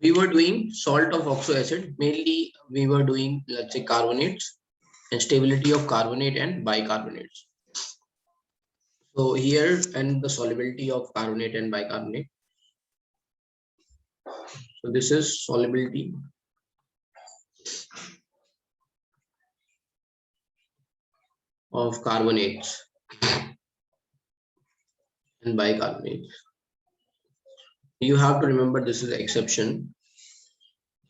We were doing salt of oxo acid. Mainly, we were doing, let's say, carbonates and stability of carbonate and bicarbonates. So here, and the solubility of carbonate and bicarbonate. So this is solubility of carbonates and bicarbonates. You have to remember this is exception.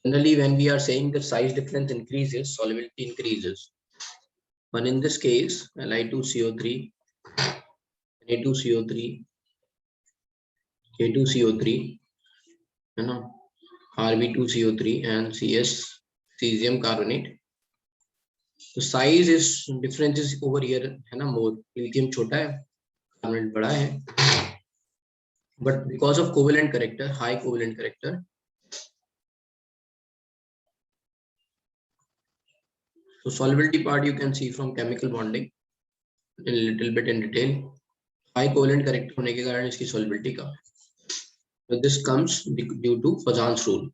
Generally, when we are saying the size difference increases, solubility increases. But in this case, Li2CO3, Na2CO3, K2CO3, you know, Rb2CO3 and CS cesium carbonate. The size is difference is over here, है ना, more. Lithium छोटा है, carbonate बड़ा है. But because of covalent character, high covalent character, so solubility part you can see from chemical bonding in a little bit in detail. High covalent character होने के कारण इसकी solubility कम है. So this comes due to Fajan's rule.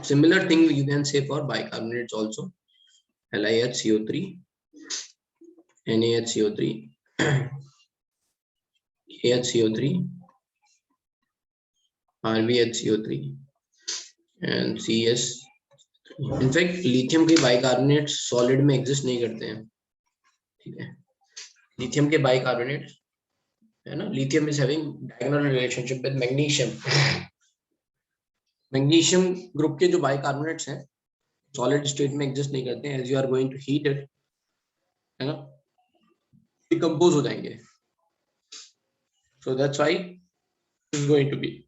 Similar thing you can say for bicarbonates also. LiHCO3, NaHCO3, AHCO3, RbHCO3 and CS. In fact, lithium के bicarbonate solid में exist नहीं करते हैं, ठीक है. लिथियम के बाइकार्बोनेट है ना, lithium is having diagonal relationship with magnesium. Magnesium group के जो बाइकार्बोनेट्स हैं सॉलिड स्टेट में एग्जिस्ट नहीं करते हैं. As you are going to heat it, है ना, डिकम्पोज हो जाएंगे. So that's why it is going to be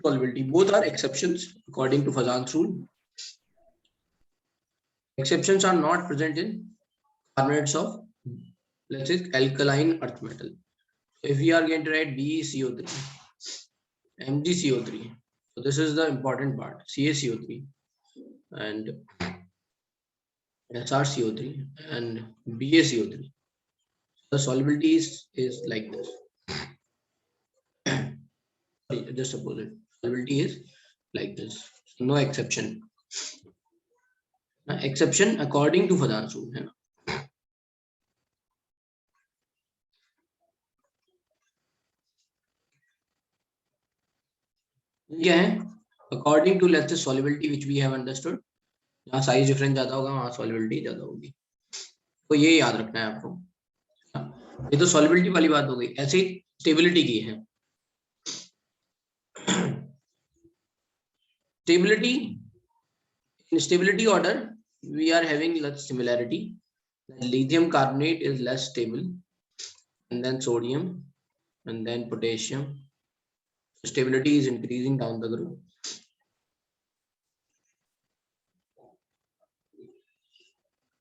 solubility. Both are exceptions according to Fajan's rule. Exceptions are not present in carbonates of, let's say, alkaline earth metal. So if we are going to write BeCO3, MgCO3, so this is the important part, CaCO3 and SrCO3 and BaCO3. The solubility is like this. Just suppose it. Solubility is like this. So no exception. Exception according to Fajan's rule. है ना? क्या है? According to, let's say, solubility which we have understood. जहाँ size difference ज्यादा होगा वहाँ solubility ज्यादा होगी. तो ये याद रखना है आपको. ये तो सॉल्युबिलिटी वाली बात हो गई. ऐसे ही स्टेबिलिटी की है. Stability, in stability order we are having less similarity. Lithium carbonate is less stable, and then sodium, and then potassium. Stability is increasing down the group.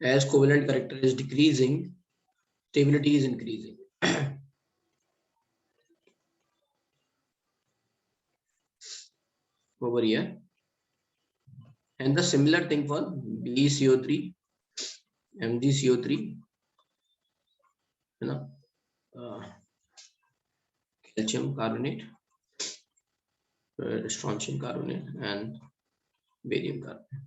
As covalent character is decreasing, stability is increasing. Over here. And the similar thing for BeCO3, MgCO3, you know, calcium carbonate, strontium carbonate, and barium carbonate.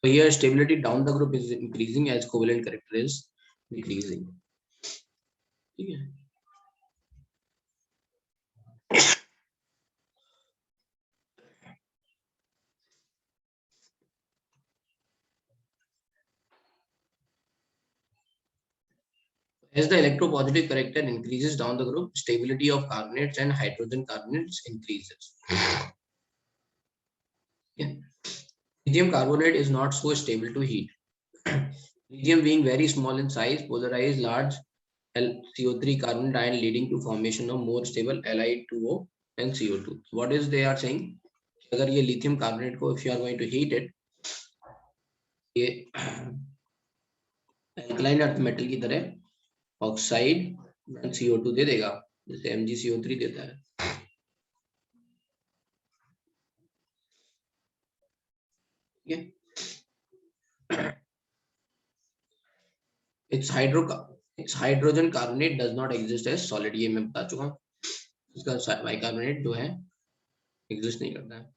So here stability down the group is increasing as covalent character is decreasing. ठीक है. As the electropositive character increases down the group, stability of carbonates and hydrogen carbonates increases. Yeah. Lithium carbonate is not so stable to heat. Lithium being very small in size, polarized large CO3 carbonate ion leading to formation of more stable Li2O and CO2. What is they are saying? अगर ये lithium carbonate को, if you are going to heat it, ये alkaline earth metal की तरह oxide CO2 दे देगा, जैसे MgCO3 देता है. It's hydrogen carbonate does not exist as solid, ये मैं बता चुका हूँ, इसका बाइकार्बोनेट जो है एग्जिस्ट नहीं करता है।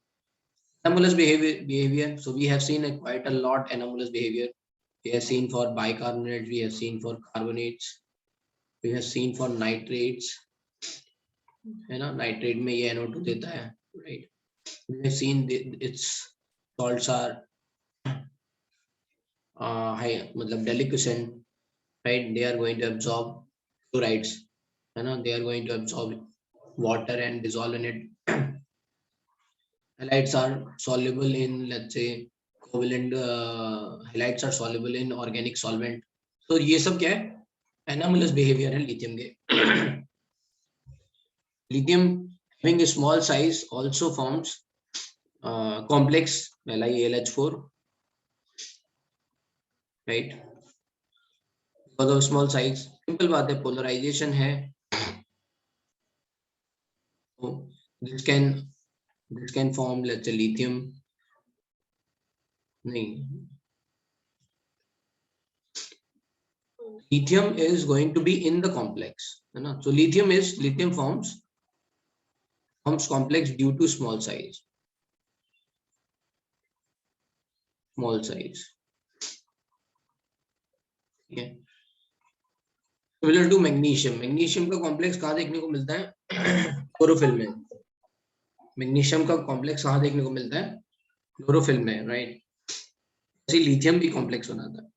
Anomalous behavior. So we have seen quite a lot anomalous behavior. We have seen for bicarbonates, we have seen for carbonates, we have seen for nitrates, है ना, नाइट्रेट में ये NO2 देता है, right? We have seen its salts are high, मतलब deliquescent, right? They are going to absorb chlorides, है ना, they are going to absorb water and dissolve in it. Halides are soluble in, let's say, covalent. Halides are soluble in organic solvent. So ये सब क्या है? Anomalous behavior है lithium के. Lithium having a small size also forms complex LiAlH4, right? Because of small size. Simple बात है, polarization है. So this can form, let's say, lithium. नहीं. Lithium is going to be in the complex, है ना? So lithium forms complex due to small size. Small size. Okay. Similar to magnesium. Magnesium का complex कहाँ देखने को मिलता है? Chlorophyll में. Magnesium का complex कहाँ देखने को मिलता है? Chlorophyll में, right? ऐसे lithium भी complex बनाता है.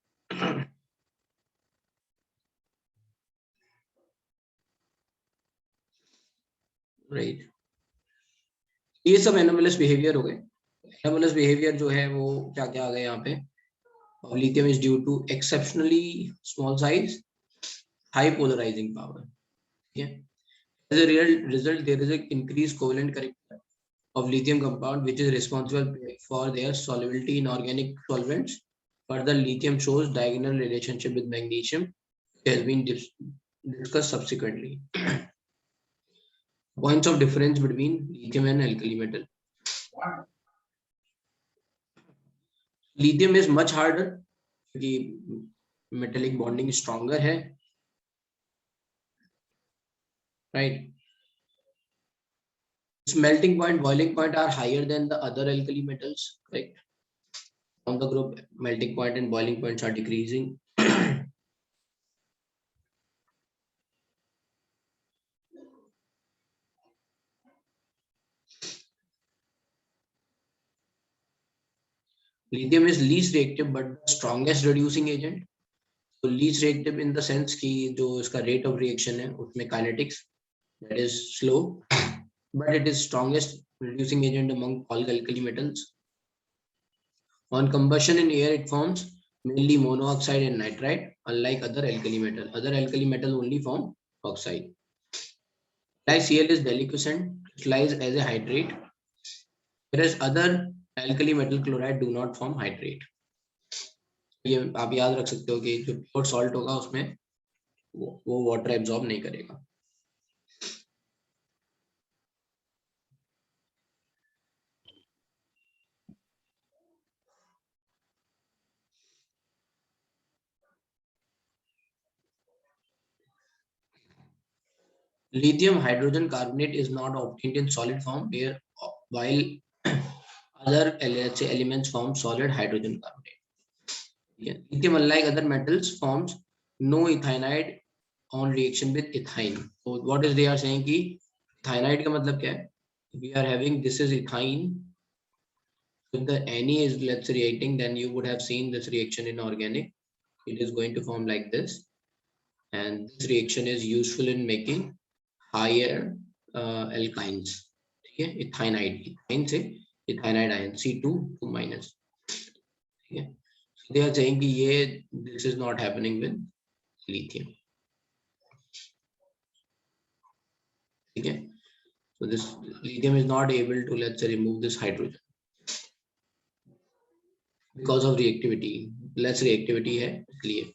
Right. ये सब anomalous behavior हो गए. Anomalous behavior जो है वो क्या क्या आ गए यहाँ पे? Lithium is due to exceptionally small size, high polarizing power. Okay. As a real result, there is an increased covalent character of lithium compound, which is responsible for their solubility in organic solvents. Further, lithium shows diagonal relationship with magnesium, which has been discussed subsequently. Points of difference between lithium and alkali metal. Lithium is much harder क्योंकि metallic bonding stronger है, right? Its melting point, boiling point are higher than the other alkali metals, correct? On the group, melting point and boiling points are decreasing. Lithium is least reactive but the strongest reducing agent. So least reactive in the sense कि जो इसका rate of reaction है उसमें kinetics that is slow, but it is strongest reducing agent among all alkali metals. On combustion in air, it forms mainly monoxide and nitride, unlike other alkali metal. Other alkali metal only form oxide. LiCl is deliquescent, crystallized as a hydrate, whereas other alkali metal chloride do not form hydrate. ये आप याद रख सकते हो कि जो pure salt होगा उसमें वो वाटर एब्जॉर्ब नहीं करेगा. Lithium hydrogen carbonate is not obtained in solid form, while other elements form solid hydrogen carbonate. Lithium, unlike other metals, forms no ethynide on reaction with ethine. So what is they are saying कि ethynide का मतलब क्या है? We are having this is ethine. If the Ne is, let's say, reacting, then you would have seen this reaction in organic. It is going to form like this, and this reaction is useful in making higher alkynes. ठीक है, ethynide, ethine से ethynide ion C2 2 minus. ठीक है, so they are saying कि ये this is not happening with lithium. ठीक है, so this lithium is not able to, let's say, remove this hydrogen because of reactivity. Less reactivity है इसलिए.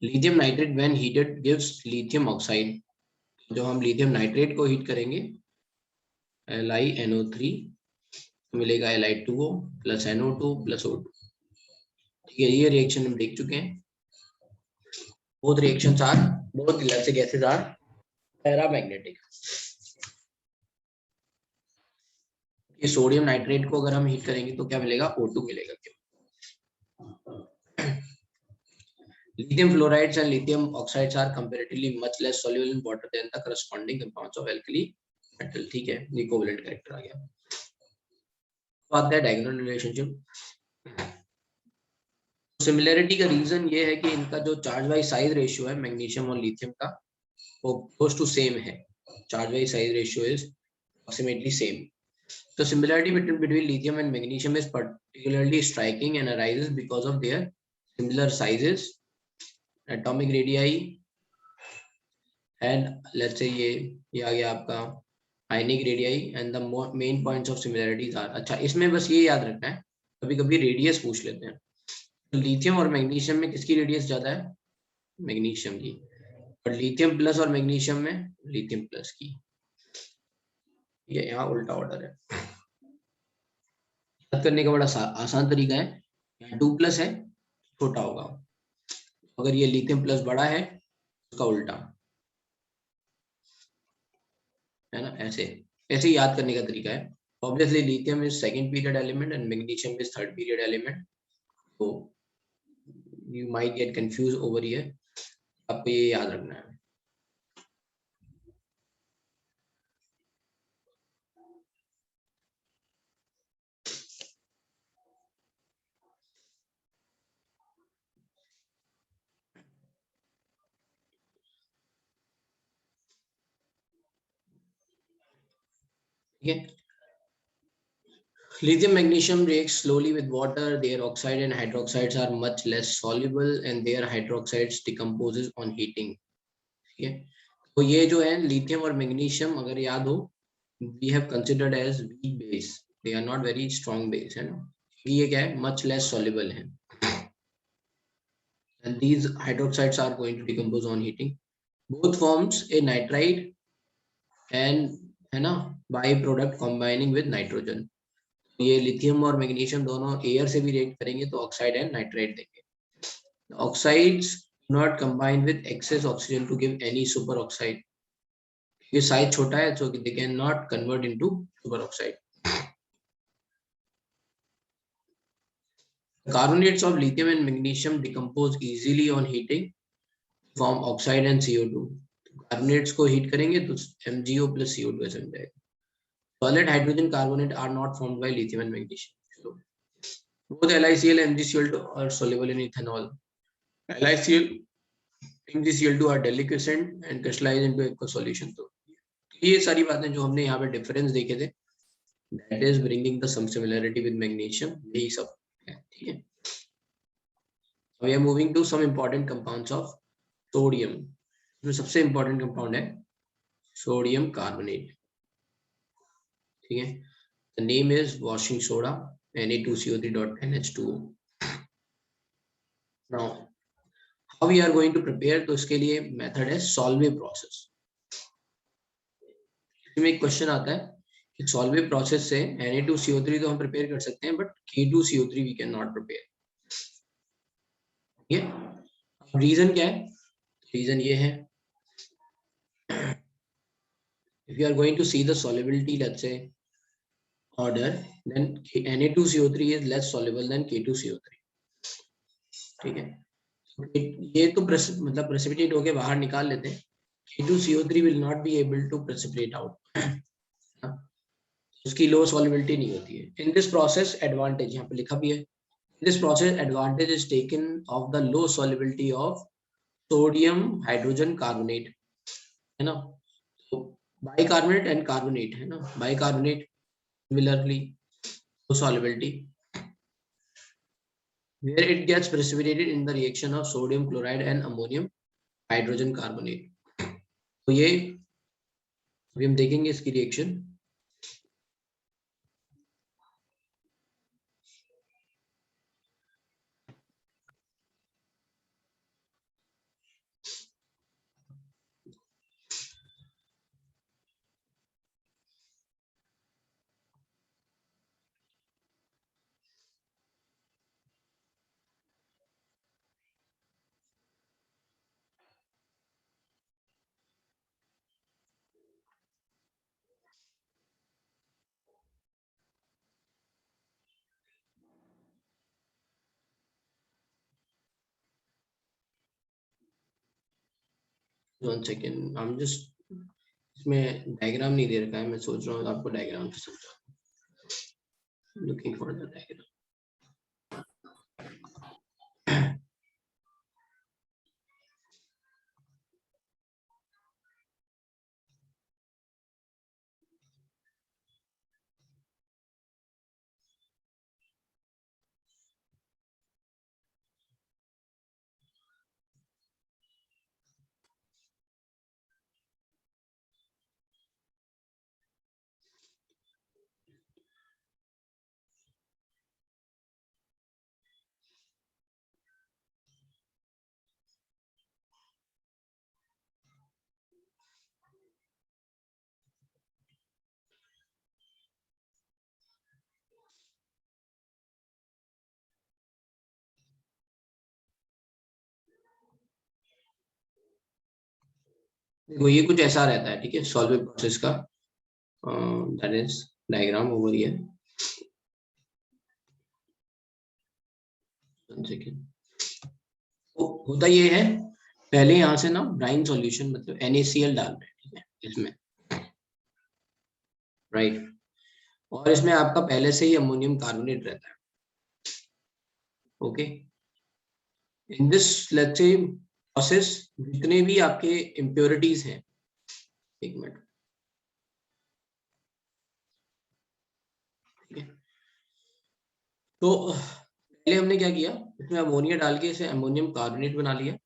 Lithium nitrate when heated gives lithium oxide. जो हम lithium nitrate को heat करेंगे LiNO3 मिलेगा Li2O plus NO2 plus O2. ठीक है, ये रिएक्शन हम देख चुके हैं. both reactions are both let's say gases are paramagnetic. ये सोडियम नाइट्रेट को अगर हम हीट करेंगे तो क्या मिलेगा, O2 मिलेगा। Lithium fluorides and lithium oxides are comparatively much less soluble in water than the corresponding compounds of alkali metal। ठीक है, ये कोवेलेंट कैरेक्टर आ गया। बात है डायगोनल रिलेशनशिप। सिमिलरिटी का रीजन ये है कि इनका जो चार्ज वाइज साइज रेशियो है मैग्नीशियम और लिथियम का वो क्लोज टू सेम है। Charge wise size ratio is approximately same. The similarity between lithium and magnesium is particularly striking and arises because of their similar sizes, atomic radii, and let's say ये आ गया आपका ionic radii, and the main points of similarities are। अच्छा, इसमें बस ये याद रखना है, कभी कभी रेडियस पूछ लेते हैं। तो लिथियम और मैग्नीशियम में किसकी रेडियस ज्यादा है, मैग्नीशियम की, और लिथियम प्लस और मैग्नीशियम में लिथियम प्लस की। ये यहाँ उल्टा ऑर्डर है। याद करने का बड़ा आसान तरीका है, यहाँ 2+ है, छोटा होगा, अगर ये लिथियम प्लस बड़ा है उसका उल्टा है ना। ऐसे ऐसे याद करने का तरीका है। Obviously lithium is second period element and magnesium is third period element, तो you might get confuse over here, आपको ये याद रखना है। ठीक है, lithium magnesium reacts slowly with water. Their oxide and hydroxides are much less soluble and their hydroxides decomposes on heating। ठीक है, तो ये जो है लिथियम और मैग्नीशियम अगर याद हो, we have considered as weak base, they are not very strong base, है ना। ये क्या है, much less soluble है, and these hydroxides are going to decompose on heating। Both forms a nitride and है ना by product combining with nitrogen। ये lithium और मैग्नीशियम दोनों एयर से भी रिएक्ट करेंगे तो ऑक्साइड एंड नाइट्राइड देंगे। Oxides not combine with excess oxygen to give any super oxide. ये साइज छोटा है so they can not convert into super oxide। Carbonates of lithium and magnesium decompose easily on heating, form oxide and CO2। Carbonates को heat करेंगे तो MgO plus CO2 ऐसे बन जाएगा। Solid hydrogen carbonate are not formed by lithium and magnesium। So, both LiCl and MgCl2 are soluble in ethanol। LiCl MgCl2 are deliquescent and crystallize into aqueous solution। तो ये सारी बातें जो हमने यहाँ पे डिफरेंस देखे थे, that is bringing the some similarity with magnesium, यही सब है। ठीक है, we are moving to some important compounds of sodium। जो सबसे important compound है सोडियम कार्बोनेट। ठीक है, the name is washing soda, Na2CO3.NH2O। now how we are going to prepare, तो इसके लिए मेथड है सॉल्वे प्रोसेस। इसमें एक क्वेश्चन आता है कि सॉल्वे प्रोसेस से Na2CO3 तो हम प्रिपेयर कर सकते हैं but K2CO3 we can not prepare. ठीक है, रीजन क्या है, रीजन ये है, if you are going to see the solubility let's say order, then Na2CO3 is less soluble than K2CO3। ठीक है, ये तो मतलब प्रेसिपिटेट होके बाहर निकाल लेते हैं, K2CO3 will not be able to precipitate out। उसकी लो सॉल्युबिलिटी नहीं होती है। इन दिस प्रोसेस एडवांटेज यहाँ पे लिखा भी है, in this process advantage is taken of the low solubility of sodium hydrogen carbonate, है ना। तो बाइकार्बोनेट एंड कार्बोनेट है ना, bicarbonate similarly low solubility where it gets precipitated in the reaction of sodium chloride and ammonium hydrogen carbonate। तो ये अभी हम देखेंगे इसकी reaction. One second, I am just, इसमें डायग्राम नहीं दे रखा है, मैं सोच रहा हूँ आपको डायग्राम से समझाऊं, लुकिंग फॉर द डायग्राम। देखो ये कुछ ऐसा रहता है, ठीक है, सॉल्विंग प्रोसेस का, that is diagram over here. One second. तो होता ये है, पहले यहाँ से ना ब्राइन सॉल्यूशन मतलब NaCl डाल रहे हैं, ठीक है, इसमें, राइट, और इसमें आपका पहले से ही अमोनियम कार्बोनेट रहता है, okay. In this let's say process जितने भी आपके इम्प्योरिटीज हैं, एक मिनट, ठीक है, तो पहले हमने क्या किया, इसमें अमोनिया डाल के इसे अमोनियम कार्बोनेट बना लिया,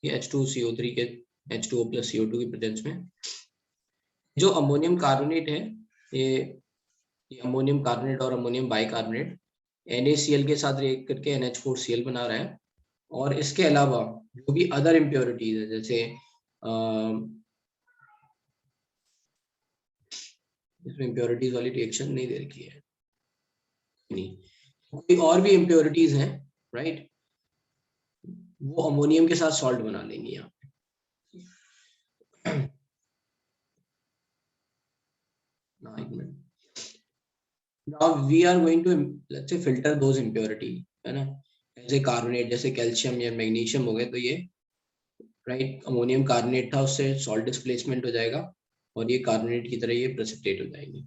ये H2CO3 के H2O + CO2 की प्रेजेंस में। जो अमोनियम कार्बोनेट है, ये अमोनियम कार्बोनेट और अमोनियम बाइकार्बोनेट NaCl के साथ रिएक्ट करके NH4Cl बना रहा है। और इसके अलावा जो भी अदर इम्प्योरिटीज है, जैसे इसमें इम्प्योरिटीज वाली रिएक्शन नहीं दे रखी है, नहीं, कोई और भी इम्प्योरिटीज हैं, राइट, वो अमोनियम के साथ सॉल्ट बना लेंगी यहाँ। now एक minute, now we are going to let's say filter those impurity, है ना, जैसे कार्बोनेट, जैसे कैल्शियम या मैग्नीशियम हो गए, तो ये राइट अमोनियम कार्बोनेट था, उससे सॉल्ट डिस्प्लेसमेंट हो जाएगा और ये कार्बोनेट की तरह ये प्रेसिपिटेट हो जाएंगे।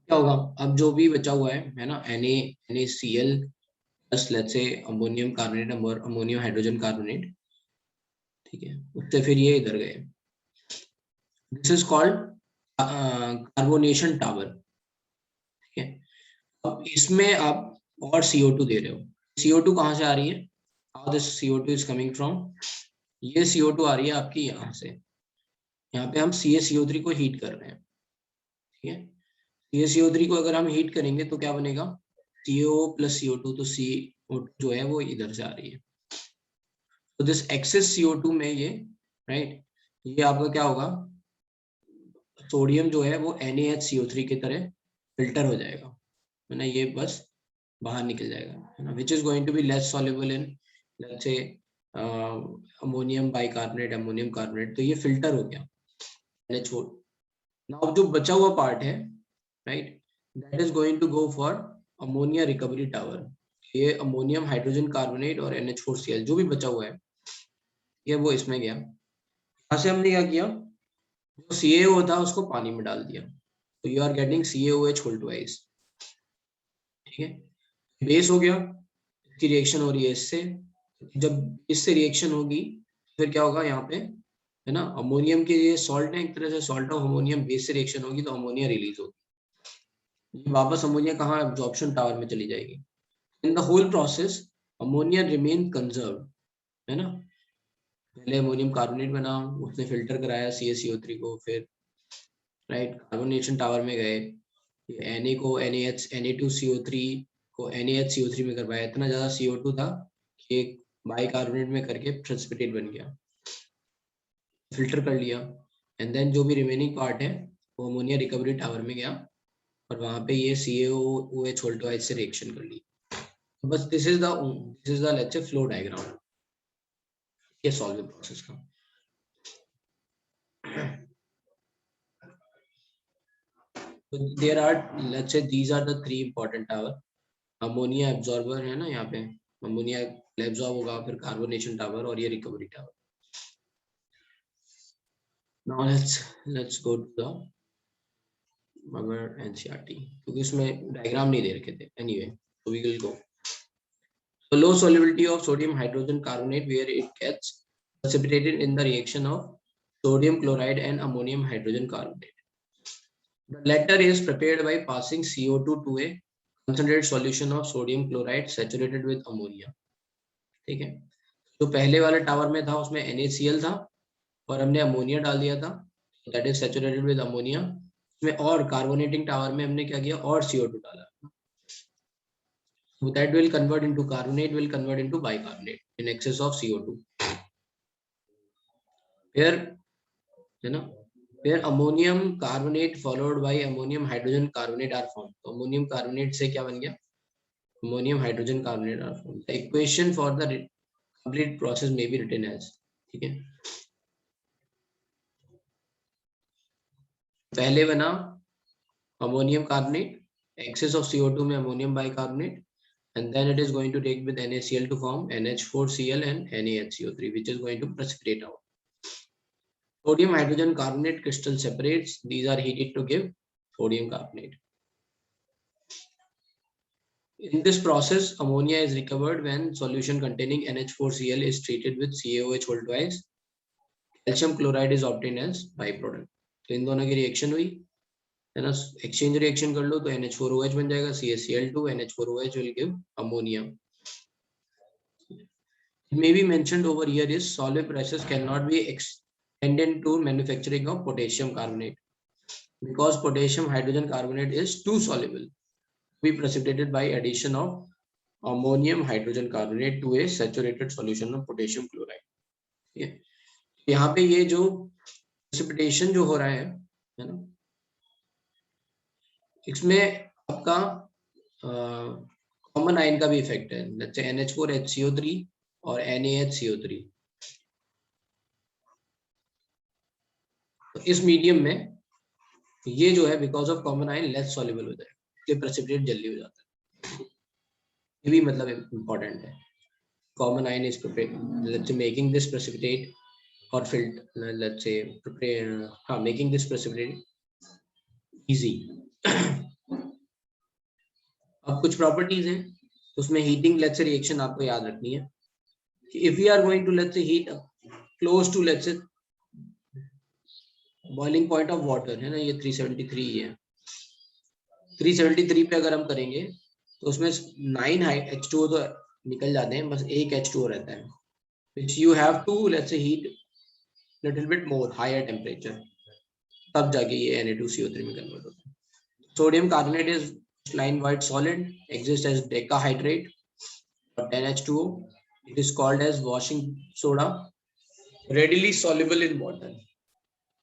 क्या होगा, अब जो भी बचा हुआ है ना, NaCl plus let's say ammonium carbonate और अमोनियम हाइड्रोजन कार्बोनेट, ठीक है, उससे फिर ये इधर गए, this is called carbonation tower, ठीक है। अब इसमें आप और CO2 दे रहे हो, CO2 कहाँ से आ रही है, how this CO2 is coming from, ये CO2 आ रही है आपकी यहाँ से, यहाँ पे हम CaCO3 को हीट कर रहे हैं, ठीक है, CaCO3 को अगर हम हीट करेंगे तो क्या बनेगा, CO + CO2, तो CO2 जो है वो इधर से आ रही है, तो दिस एक्सेस CO2 में ये, राइट, ये आपका क्या होगा, सोडियम जो है वो NaHCO3 की तरह फिल्टर हो जाएगा, है ना, ये बस बाहर निकल जाएगा, है ना, which is going to be less soluble in let's say ammonium bicarbonate, ammonium carbonate, तो ये फिल्टर हो गया NH4। नाउ जो बचा हुआ पार्ट है, right, that is going to go for ammonia recovery tower, ये अमोनियम हाइड्रोजन कार्बोनेट और NH4Cl जो भी बचा हुआ है, ये वो इसमें गया, यहाँ से हमने क्या किया, जो CaO था उसको पानी में डाल दिया, तो you are getting CaOH whole twice, ठीक है, बेस हो गया, इसकी रिएक्शन हो रही है इससे, जब इससे रिएक्शन होगी फिर क्या होगा यहाँ पे, है ना, अमोनियम के ये सॉल्ट है, एक तरह से सॉल्ट ऑफ अमोनियम, बेस से रिएक्शन होगी तो अमोनिया रिलीज होगी, ये वापस अमोनिया कहाँ, एब्जॉर्प्शन टावर में चली जाएगी। In the whole process ammonia remain conserve, है ना, पहले अमोनियम कार्बोनेट बना, उसने फिल्टर कराया CaCO3 को, फिर राइट कार्बोनेशन टावर में गए, Na को Na2CO3 को NaHCO3 में करवाया, इतना ज्यादा CO2 था कि एक बाइकार्बोनेट में करके प्रेसिपिटेट बन गया, फिल्टर कर लिया, एंड देन जो भी रिमेनिंग पार्ट है वो अमोनिया रिकवरी टावर में गया और वहां पे ये CaOH होल्टोइड से रिएक्शन कर ली। बस दिस इज द लेट्स से फ्लो डायग्राम, ये सॉल्विंग प्रोसेस का। So there are, let's say these are the three important tower, ammonia absorber है ना, यहाँ पे अमोनिया एब्जॉर्ब होगा, फिर कार्बोनेशन टावर और ये recovery tower. Now let's go to the our NCERT क्योंकि उसमें डायग्राम नहीं दे रखे थे. Anyway, so we will go. So low solubility of sodium hydrogen carbonate where it gets precipitated in the reaction of sodium chloride and ammonium hydrogen carbonate. The latter is prepared by passing CO2 to a concentrated solution of sodium chloride saturated with ammonia. ठीक है. तो पहले वाले tower में था उसमें NaCl था और हमने अमोनिया डाल दिया था, that is saturated with ammonia. उसमें और कार्बोनेटिंग टावर में हमने क्या किया और CO2 डाला. So that will convert into carbonate, will convert into bicarbonate in excess of CO2. Here, you know, where ammonium carbonate followed by ammonium hydrogen carbonate are formed. तो ammonium carbonate से क्या बन गया? Ammonium hydrogen carbonate are formed. The equation for the complete process may be written as, ठीक है. पहले बना ammonium carbonate, excess of CO2 में ammonium bicarbonate, and then it is going to take with NaCl to form NH4Cl and NaHCO3, which is going to precipitate out. Sodium hydrogen carbonate crystal separates. These are heated to give sodium carbonate. In this process, ammonia is recovered when solution containing NH4Cl is treated with CaOH whole twice. Calcium chloride is obtained as byproduct. तो इन दोनों की reaction हुई है ना, exchange reaction कर लो तो NH4OH बन जाएगा, CaCl2, NH4OH will give ammonia. It may be mentioned over here is solid process cannot be extended to manufacturing of potassium carbonate because potassium hydrogen carbonate is too soluble to be precipitated by addition of ammonium hydrogen carbonate to a saturated solution of potassium chloride. यहाँ पे ये जो precipitation जो हो रहा है ना, इसमें आपका कॉमन आयन का भी इफेक्ट है, जैसे NH4HCO3 और NaHCO3. तो इस मीडियम में ये जो है because of common ion less soluble हो जाएगा, इसलिए प्रेसिपिटेट जल्दी हो जाता है. ये भी मतलब इम्पोर्टेंट है. Common ion is let's say making this precipitate और फिल्टर, लेट्स से प्रिपेयर, हाँ, मेकिंग दिस प्रेसिपिटेट इजी. अब कुछ प्रॉपर्टीज हैं उसमें हीटिंग लेट्स से रिएक्शन आपको याद रखनी है. If we are going to let's say heat close to let's say boiling point of water है ना, ये 373 है. 373 पे अगर हम करेंगे तो उसमें 9 H2O तो निकल जाते हैं, बस एक H2O रहता है, which you have to let's say heat little bit more higher temperature, तब जाके ये Na2CO3 में कन्वर्ट होता है. Sodium carbonate is line white solid, exists as decahydrate or 10H2O. It is called as washing soda, readily soluble in water.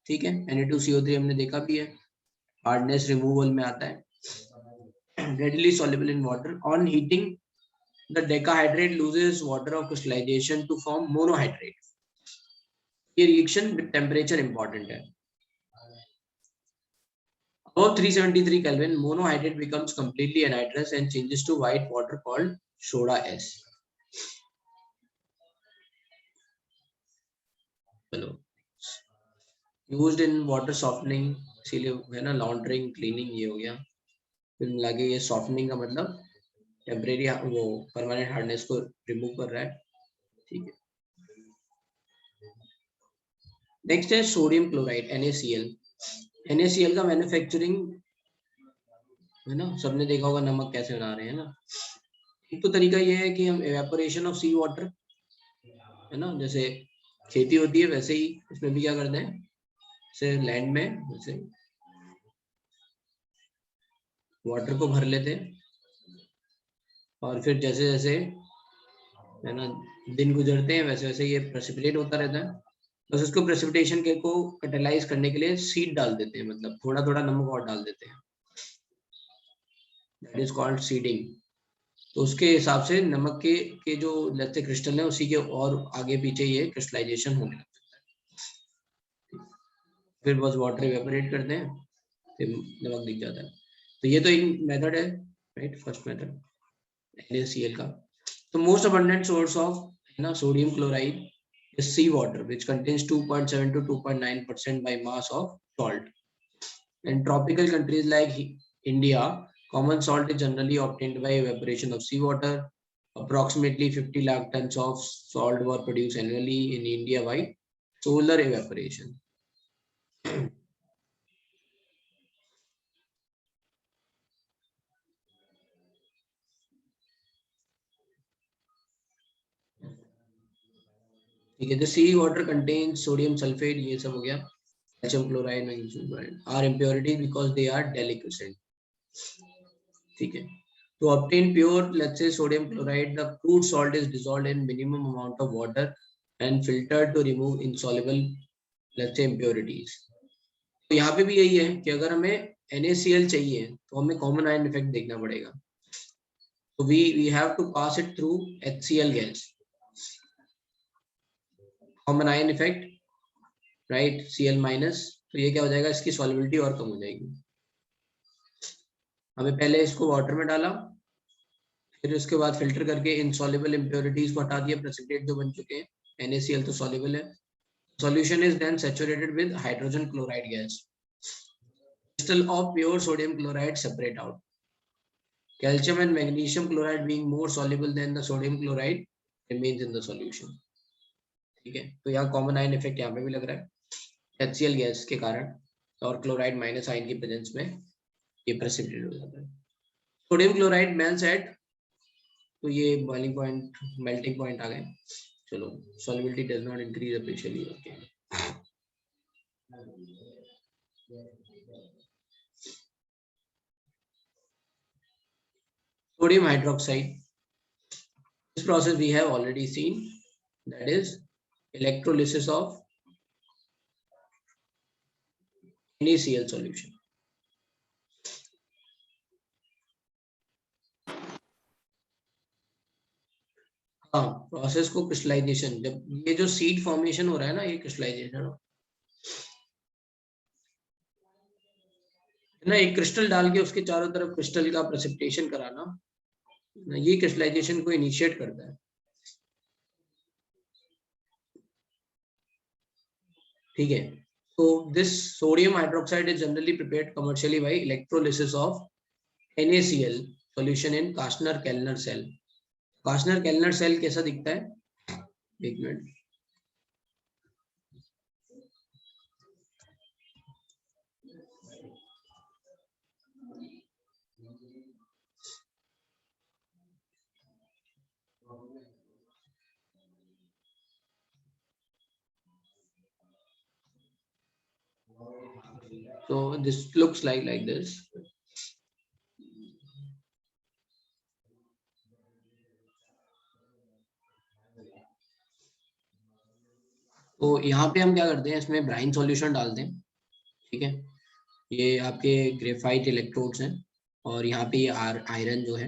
ठीक है. Na2CO3 हमने देखा भी है, हार्डनेस रिमूवल में आता है, readily soluble in water. On heating, the decahydrate loses water of crystallization to form monohydrate. ये रिएक्शन विद टेम्परेचर इंपॉर्टेंट है. Above 373 Kelvin, monohydrate becomes completely anhydrous and changes to white water called soda S. Hello. Used in water softening, इसीलिए है ना, laundering, cleaning ये हो गया. फिर लगे ये softening का मतलब टेम्परेरी वो परमानेंट हार्डनेस को रिमूव कर रहा है. ठीक है. नेक्स्ट है सोडियम क्लोराइड NaCl. NaCl का मैन्युफैक्चरिंग है ना, सबने देखा होगा नमक कैसे बना रहे हैं ना. एक तो तरीका ये है कि हम एवेपोरेशन ऑफ सी वाटर है ना, जैसे खेती होती है वैसे ही इसमें भी क्या करते हैं, जैसे लैंड में जैसे वाटर को भर लेते हैं और फिर जैसे जैसे है ना दिन गुजरते हैं वैसे वैसे ये प्रेसिपिटेट होता रहता है. बस उसको प्रेसिपिटेशन के को कैटेलाइज करने के लिए सीड डाल देते हैं, मतलब थोड़ा थोड़ा नमक और डाल देते हैं. That is called seeding. तो उसके हिसाब से नमक के जो लेते क्रिस्टल है उसी के और आगे पीछे ये क्रिस्टलाइजेशन होने लगता है. फिर बस वाटर इवेपोरेट करते हैं, फिर नमक दिख जाता है. तो ये तो एक मेथड है, राइट, फर्स्ट मेथड NaCl का. तो मोस्ट अबंडेंट सोर्स ऑफ है ना sodium chloride is seawater, which contains 2.7 to 2.9% by mass of salt. In tropical countries like India, common salt is generally obtained by evaporation of seawater. Approximately 50 lakh tons of salt were produced annually in India by solar evaporation. ठीक है, the sea water contains sodium sulfate, ये सब हो गया, calcium chloride, magnesium chloride are impurities because they are deliquescent. ठीक है, to obtain pure, let's say sodium chloride, the crude salt is dissolved in minimum amount of water and filtered to remove insoluble, let's say impurities. तो यहाँ पे भी यही है कि अगर हमें NaCl चाहिए तो हमें कॉमन आयन इफेक्ट देखना पड़ेगा. तो we have to pass it through HCl gas. Common ion effect, right, Cl minus, तो ये क्या हो जाएगा, इसकी सॉल्युबिलिटी और कम हो जाएगी. हमें पहले इसको वाटर में डाला, फिर उसके बाद फिल्टर करके इनसॉल्युबल इंप्योरिटीज को हटा दिया, प्रेसिपिटेट जो बन चुके हैं. NaCl तो सॉल्युबल है. Solution is then saturated with hydrogen chloride gas. Crystal of pure sodium chloride separate out. Calcium and magnesium chloride being more soluble than the sodium chloride remains in the solution. ठीक है, तो यहाँ common ion effect यहाँ पे भी लग रहा है HCl गैस के कारण, और क्लोराइड माइनस आयन की प्रेजेंस में ये प्रेसिपिटेट हो जाता है. सोडियम क्लोराइड मेल्ट्स एट, तो ये बॉइलिंग पॉइंट, मेल्टिंग पॉइंट आ गए. चलो, solubility does not increase appreciably. Okay. Sodium hydroxide. This process we have already seen, that is electrolysis of NaCl solution. हाँ, प्रोसेस को क्रिस्टलाइजेशन, जब ये जो सीड फॉर्मेशन हो रहा है ना, ये क्रिस्टलाइजेशन है ना, एक क्रिस्टल डाल के उसके चारों तरफ क्रिस्टल का प्रेसिपिटेशन कराना, ये क्रिस्टलाइजेशन को इनिशिएट करता है. ठीक है, so this sodium hydroxide is generally prepared commercially by electrolysis of NaCl solution in Kastner-Kellner cell. Kastner-Kellner cell कैसा दिखता है, एक minute. So this looks like this. तो यहाँ पे हम क्या करते हैं, इसमें ब्राइन सॉल्यूशन डालते हैं. ठीक है, ये आपके ग्रेफाइट इलेक्ट्रोड्स हैं, और यहाँ पे ये आयरन जो है,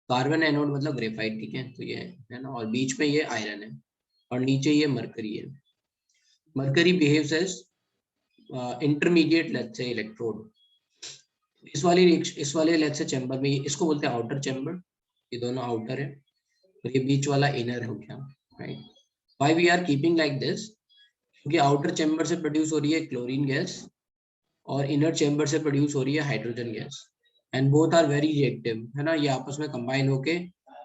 कार्बन एनोड मतलब ग्रेफाइट. ठीक है, तो ये है ना, और बीच में ये आयरन है, और नीचे ये मरकरी है. Mercury behaves as intermediate, let's say electrode. इस वाले लेट्स से चैम्बर में, इसको बोलते हैं आउटर चैम्बर, ये दोनों आउटर है, और ये बीच वाला इनर हो गया, right. Why we are keeping like this, क्योंकि आउटर चैम्बर से प्रोड्यूस हो रही है क्लोरीन गैस, और इनर चैम्बर से प्रोड्यूस हो रही है hydrogen gas, and both are very reactive, है ना. ये आपस में कंबाइन होके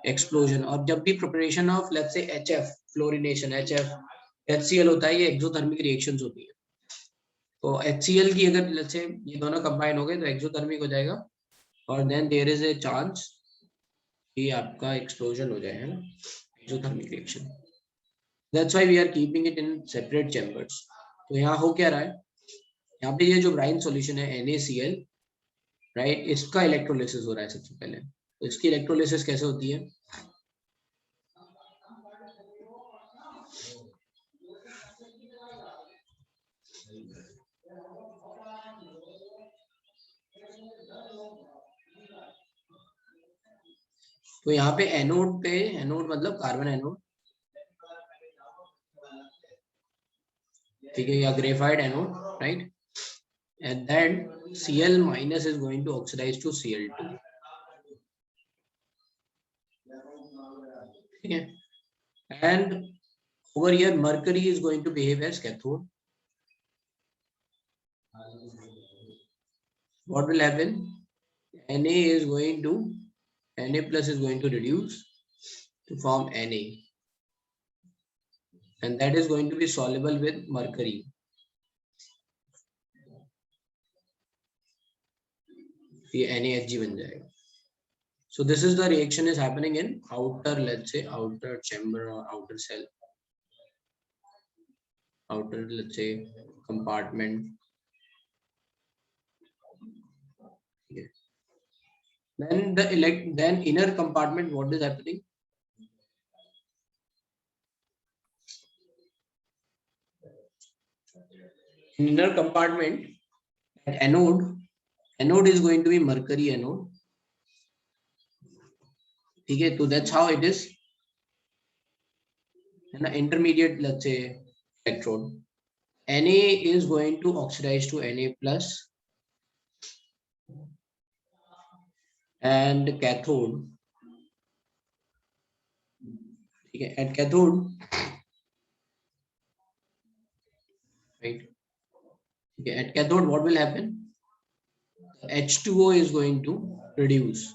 एक्सप्लोजन, और जब भी preparation of let's say HF fluorination, HF HCl होता है, ये एक्सोथर्मिक रिएक्शंस होती है. तो HCl की अगर लेट्स से ये दोनों कंबाइन हो गए तो एक्सोथर्मिक हो जाएगा, और then there is a chance कि आपका एक्सप्लोजन हो जाए, है ना, exothermic reaction. That's why we are keeping it in separate chambers. तो यहाँ हो क्या रहा है, यहाँ पे ये जो ब्राइन सॉल्यूशन है NaCl, राइट, इसका इलेक्ट्रोलिसिस हो रहा है सबसे पहले. तो इसकी इलेक्ट्रोलिसिस कैसे होती है, तो यहाँ पे एनोड पे, एनोड मतलब कार्बन एनोड, ठीक है, या graphite anode, right, and then Cl minus is going to oxidize to Cl2. ठीक है, and Over here, mercury is going to behave as cathode. What will happen? Na is going to, Na plus is going to reduce to form Na, and that is going to be soluble with mercury. ये NaHg बन जाएगा. So this is the reaction is happening in outer, let's say outer chamber or outer cell, outer, let's say, compartment. Okay. Then inner compartment, what is happening? In inner compartment, at anode is going to be mercury anode. Okay, so that's how it is. And the intermediate, let's say, electrode, Na is going to oxidize to Na plus, and cathode. Okay, at cathode, right? Okay, at cathode, what will happen? H2O is going to reduce.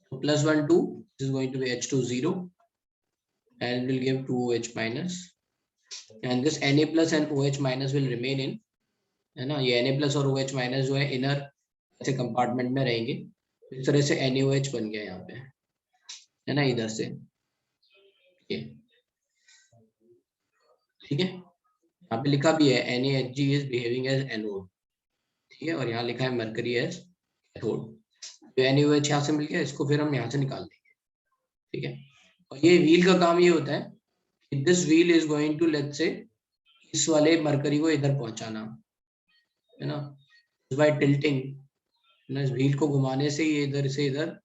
So plus 1, 2, this is going to be H2 0, and will give 2OH minus. And this Na plus and OH minus will remain in, है ना, ये Na plus और OH minus जो है inner ऐसे compartment में रहेंगे. इस तरह से NaOH बन गया यहाँ पे, है ना, इधर से. ठीक है, यहाँ पे लिखा भी है NaHg is behaving as anode. ठीक है, और यहाँ लिखा है mercury as cathode. तो NaOH यहाँ से मिल गया, इसको फिर हम यहाँ से निकाल देंगे. ठीक है, और ये व्हील का काम ये होता है कि this wheel is going to, let's say, इस वाले मरकरी को इधर पहुंचाना, है ना, बाय टिल्टिंग, ना, इस व्हील को घुमाने से ये इधर से इधर,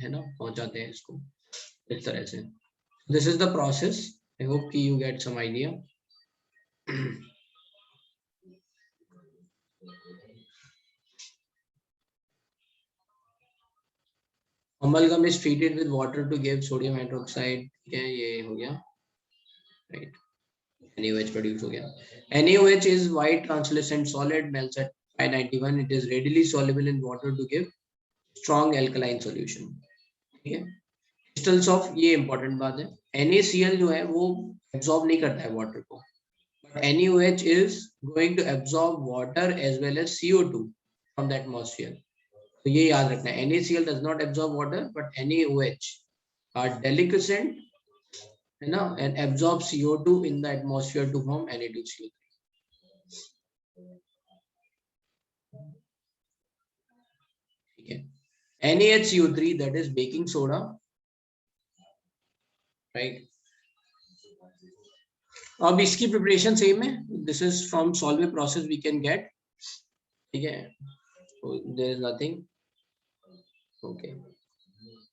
है ना, पहुंचाते हैं इसको इस तरह से. This is the process. I hope कि you get some idea. amalgam is treated with water to give sodium hydroxide. ठीक है, ये हो गया, राइट. NaOH प्रोड्यूस हो गया. NaOH is white translucent solid, melts at 591. It is readily soluble in water to give strong alkaline solution. ठीक है, crystals of, ये important बात है, NaCl जो है वो absorb नहीं करता है water को, but NaOH is going to absorb water as well as CO2 from the atmosphere. तो ये याद रखना है, NaCl does not absorb water, but NaOH are deliquescent, है ना, and absorb CO2 in the atmosphere to form Na2CO3. ठीक है, NaHCO3, that is baking soda, right. अब इसकी प्रिपरेशन सेम है. This is from Solvay process we can get. ठीक है, there is nothing. Okay,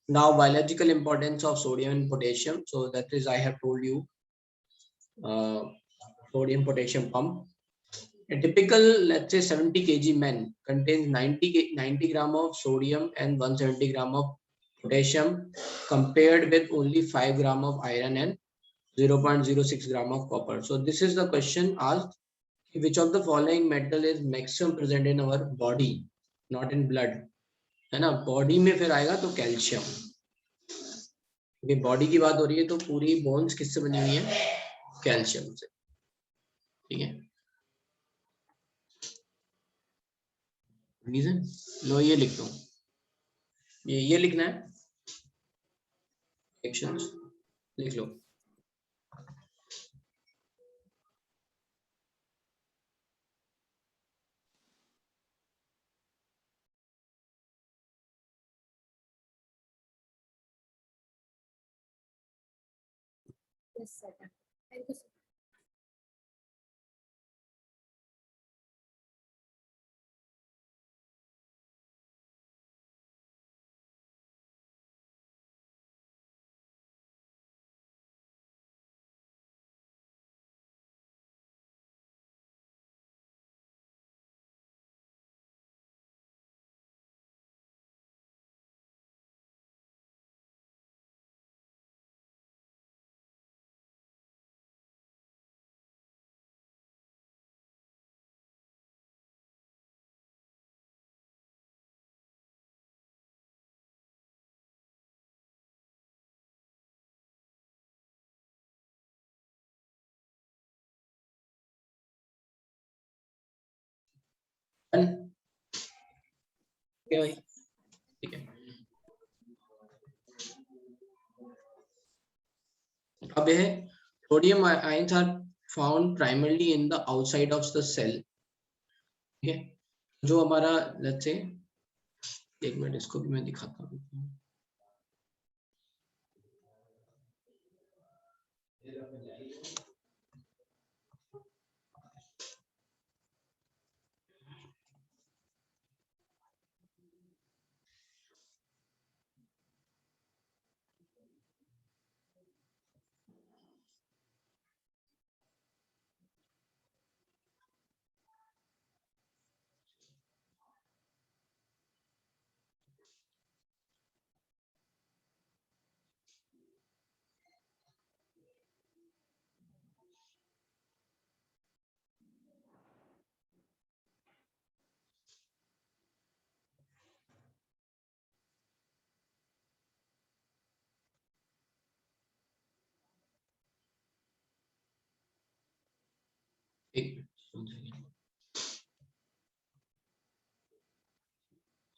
now biological importance of sodium and potassium. So that is, I have told you, sodium potassium pump. A typical, let's say, 70 kg man contains 90 gram of sodium and 170 gram of potassium, compared with only 5 gram of iron and 0.06 gram of copper. So this is the question asked: which of the following metal is maximum present in our body, not in blood, है ना. Body में फिर आएगा तो calcium. Body की बात हो रही है तो पूरी बोन्स किससे बनी हुई है? कैल्शियम से. ठीक है, रीजन लो, ये लिख दो, ये लिखना है, एक्शंस लिख लो. Yes, sir. Thank you, sir. Done? Okay, भाई ठीक है. अब यह sodium ions are found primarily in the outside of the cell. ठीक है, जो हमारा लेट्स से, एक मिनट इसको भी मैं दिखाता हूँ. एक minute.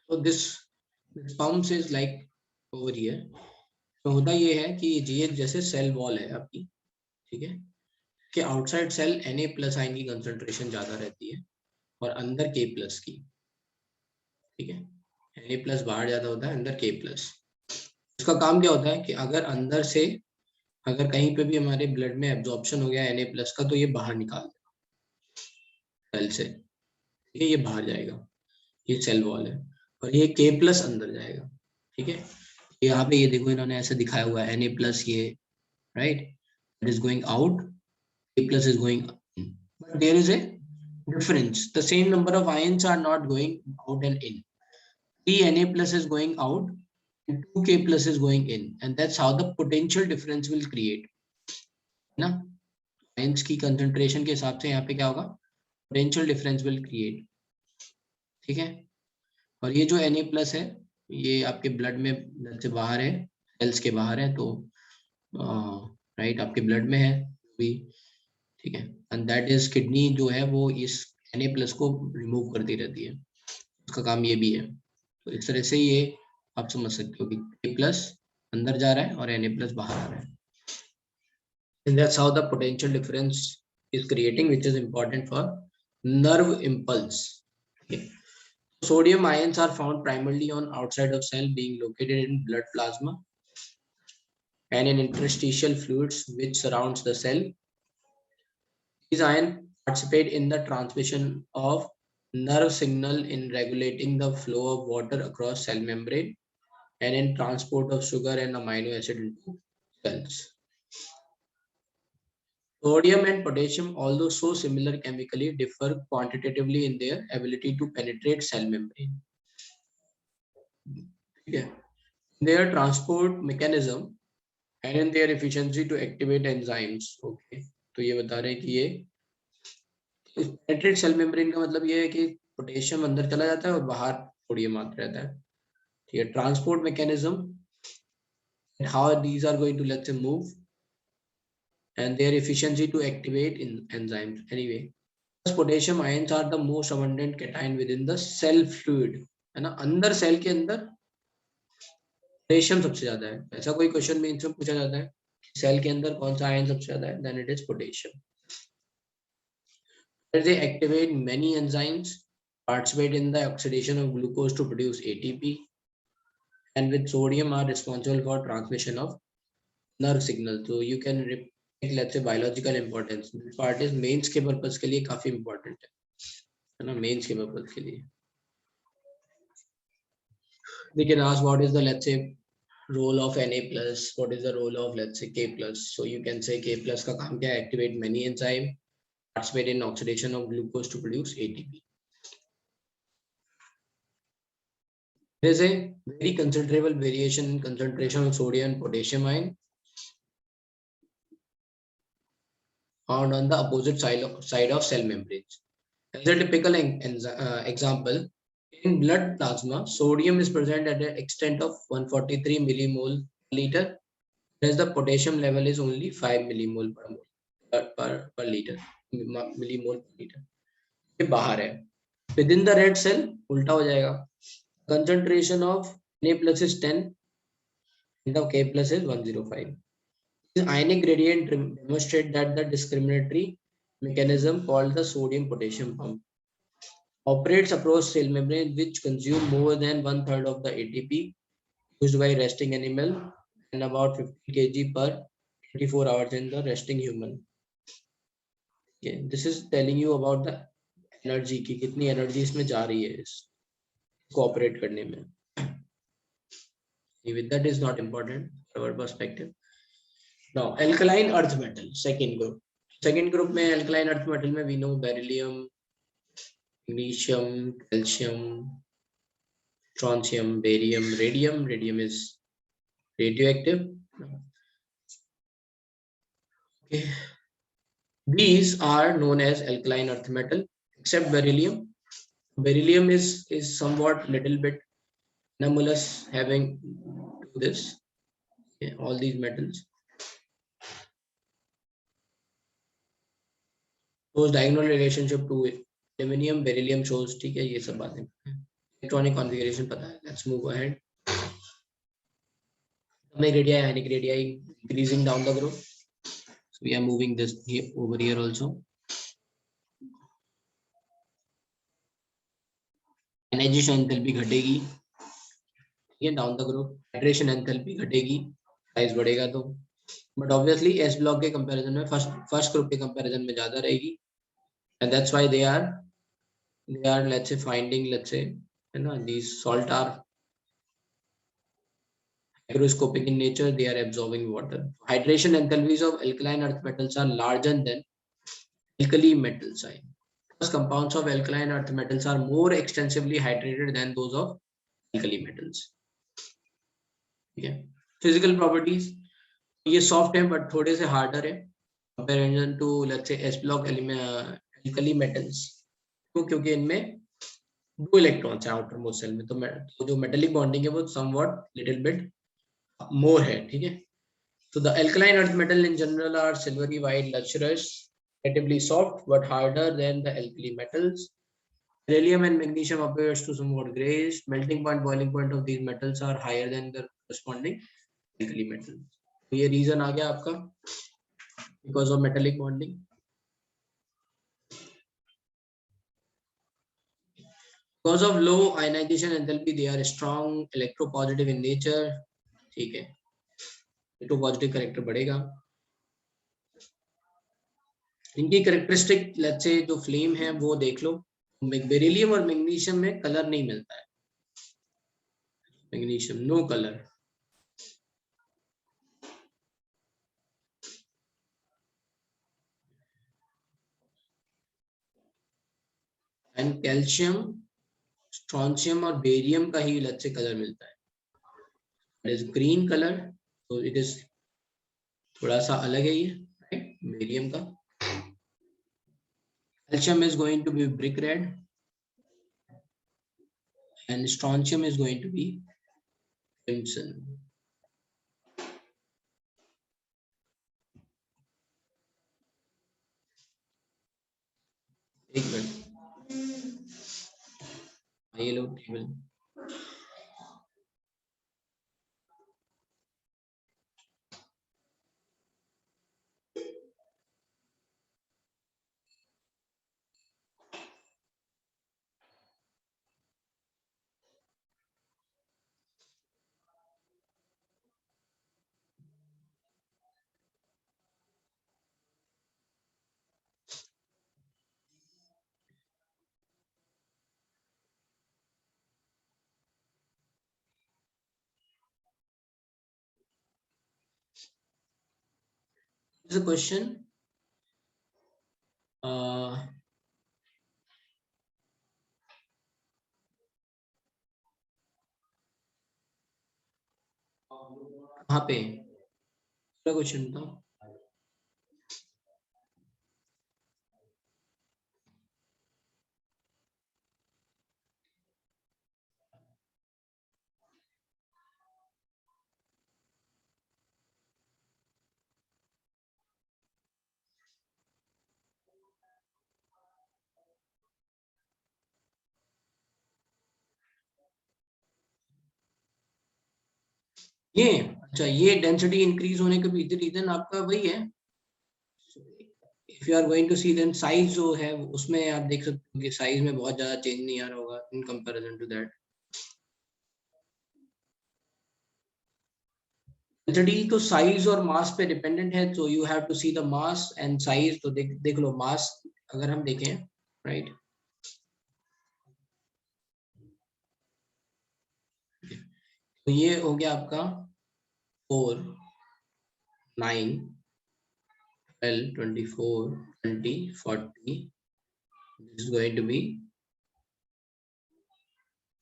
So this pumps is like over here. तो होता ये है कि ये जैसे सेल वॉल है आपकी. ठीक है, कि आउटसाइड सेल Na+ आयन की कंसंट्रेशन ज्यादा रहती है और अंदर K+ की. ठीक है, Na+ बाहर ज्यादा होता है, अंदर K+. इसका काम क्या होता है कि अगर अंदर से अगर कहीं पे भी हमारे ब्लड में एब्जॉर्प्शन हो गया Na+ का, तो ये बाहर निकाल देगा सेल से. ठीक है, ये बाहर जाएगा, ये सेल वॉल है. और ये K+ अंदर जाएगा. ठीक है, यहाँ पे ये देखो इन्होंने ऐसे दिखाया हुआ है Na+, ये right, it is going out, K+ is going in. But there is a difference. The same number of ions are not going out and in. 3 Na+ is going out and 2 K+ is going in, and that's how the potential difference will create. ना, ions की concentration के हिसाब से यहाँ पे क्या होगा, potential difference will create. ठीक है, और ये जो Na+ है ये आपके ब्लड में से बाहर है, सेल्स के बाहर है, तो राइट आपके ब्लड में है भी. ठीक है, एंड दैट इज किडनी जो है वो इस Na+ को रिमूव करती रहती है, उसका काम ये भी है. तो इस तरह से ये आप समझ सकते हो कि K+ अंदर जा रहा है और Na+ बाहर आ रहा है. And that's how the potential difference is creating, which is important for nerve impulse. Okay. Sodium ions are found primarily on outside of cell, being located in blood plasma and in interstitial fluids which surrounds the cell. These ions participate in the transmission of nerve signal, in regulating the flow of water across cell membrane, and in transport of sugar and amino acid into cells. Sodium and potassium, although so similar chemically, differ quantitatively in their ability to penetrate cell membrane. Okay. Their transport mechanism and in their efficiency to activate enzymes. Okay. तो ये बता रहे हैं कि ये penetrate cell membrane का मतलब ये है कि पोटेशियम अंदर चला जाता है और बाहर सोडियम आता रहता है. ठीक है, transport mechanism, how these are going to let's say move, and their efficiency to activate in enzymes. Anyway, potassium ions are the most abundant cation within the cell fluid. है ना, अंदर सेल के अंदर पोटेशियम सबसे ज्यादा है. ऐसा कोई क्वेश्चन में इनसे पूछा जाता है सेल के अंदर कौन सा आयन सबसे ज्यादा है, then it is potassium. They activate many enzymes, participate in the oxidation of glucose to produce ATP, and with sodium are responsible for transmission of nerve signal. So you can let's say biological importance. This part is mains के purpose के लिए काफी important है ना, mains के purpose के लिए. We can ask what is the let's say role of Na+, what is the role of let's say K+. So you can say K+ का काम क्या है, activate many enzyme, participate in oxidation of glucose to produce ATP. There is a very considerable variation in concentration of sodium and potassium ion found on the opposite side of cell membranes. As a typical example, in blood plasma, sodium is present at an extent of 143 millimole per liter, whereas the potassium level is only 5 millimole per liter, millimole per liter. ये बाहर है. Within the red cell उल्टा हो जाएगा. Concentration of Na plus is 10 and the K plus is 105. This ionic gradient demonstrate that the discriminatory mechanism called the sodium potassium pump operates across cell membrane which consume more than one third of the ATP used by resting animal and about 50 kg per 24 hours in the resting human. Okay, this is telling you about the energy की कितनी energy इसमें जा रही है इसको operate करने में. With that is not important our perspective. Now alkaline earth metal second group. Second group में alkaline earth metal में we know beryllium, magnesium, calcium, strontium, barium, radium. Radium is radioactive. Okay. These are known as alkaline earth metal except beryllium. Beryllium is somewhat little bit anomalous having this. Okay, all these metals. Shows diagonal relationship to aluminum, beryllium shows. ठीक है ये सब बातें. Electronic configuration पता है. Let's move ahead. Atomic radii, ionic radii increasing down the group. So we are moving this here over here also. Ionization enthalpy घटेगी. ये down the group. Hydration enthalpy घटेगी. Size बढ़ेगा तो. But obviously S block के comparison में first group के comparison में ज़्यादा रहेगी. And that's why they are let's say finding let's say you know these salt are hygroscopic in nature, they are absorbing water. Hydration enthalpies of alkaline earth metals are larger than alkali metals. Thus, compounds of alkaline earth metals are more extensively hydrated than those of alkali metals. Okay. Physical properties. ये soft है but थोड़े से harder है comparison to let's say S block alkali metals. क्योंकि इनमें दो electrons है outer most shell में तो जो मेटेलिक बॉन्डिंग है वो समवॉट लिटिल बिट मोर है. ठीक है. So the alkaline earth metal in general are silvery white, lustrous, relatively soft but harder than the alkali metals. Beryllium and magnesium appears to somewhat grayish. Melting point, boiling point of these metals are higher than the corresponding alkali metals. तो ये reason आ गया आपका because of metallic bonding. Because of low ionization enthalpy, they are strong, electropositive in nature. ठीक है. Electropositive character बढ़ेगा. इनकी characteristic let's say जो flame है वो देख लो. बेरिलियम और मैग्नीशियम में कलर नहीं मिलता है. Magnesium no colour. And calcium, strontium और बेरियम का ही लेट्स से कलर मिलता है. It is green colour. तो इट इज थोड़ा सा अलग है ये राइट बेरियम का. Calcium is going to be brick red and strontium is going to be crimson. एक मिनट ये लो टेबल. Is a question. कहाँ पे क्वेश्चन था. ये अच्छा, ये डेंसिटी इंक्रीज होने का रीजन आपका वही है. If you are going to see then size जो है उसमें आप देख सकते हो कि साइज में बहुत ज्यादा चेंज नहीं आ रहा होगा in comparison to that. Density तो साइज और मास पे डिपेंडेंट है, तो you have to see the mass and size. तो देख लो मास अगर हम देखें, राइट, तो ये हो गया आपका 4, 9, 12, 24, 20, 40. This is going to be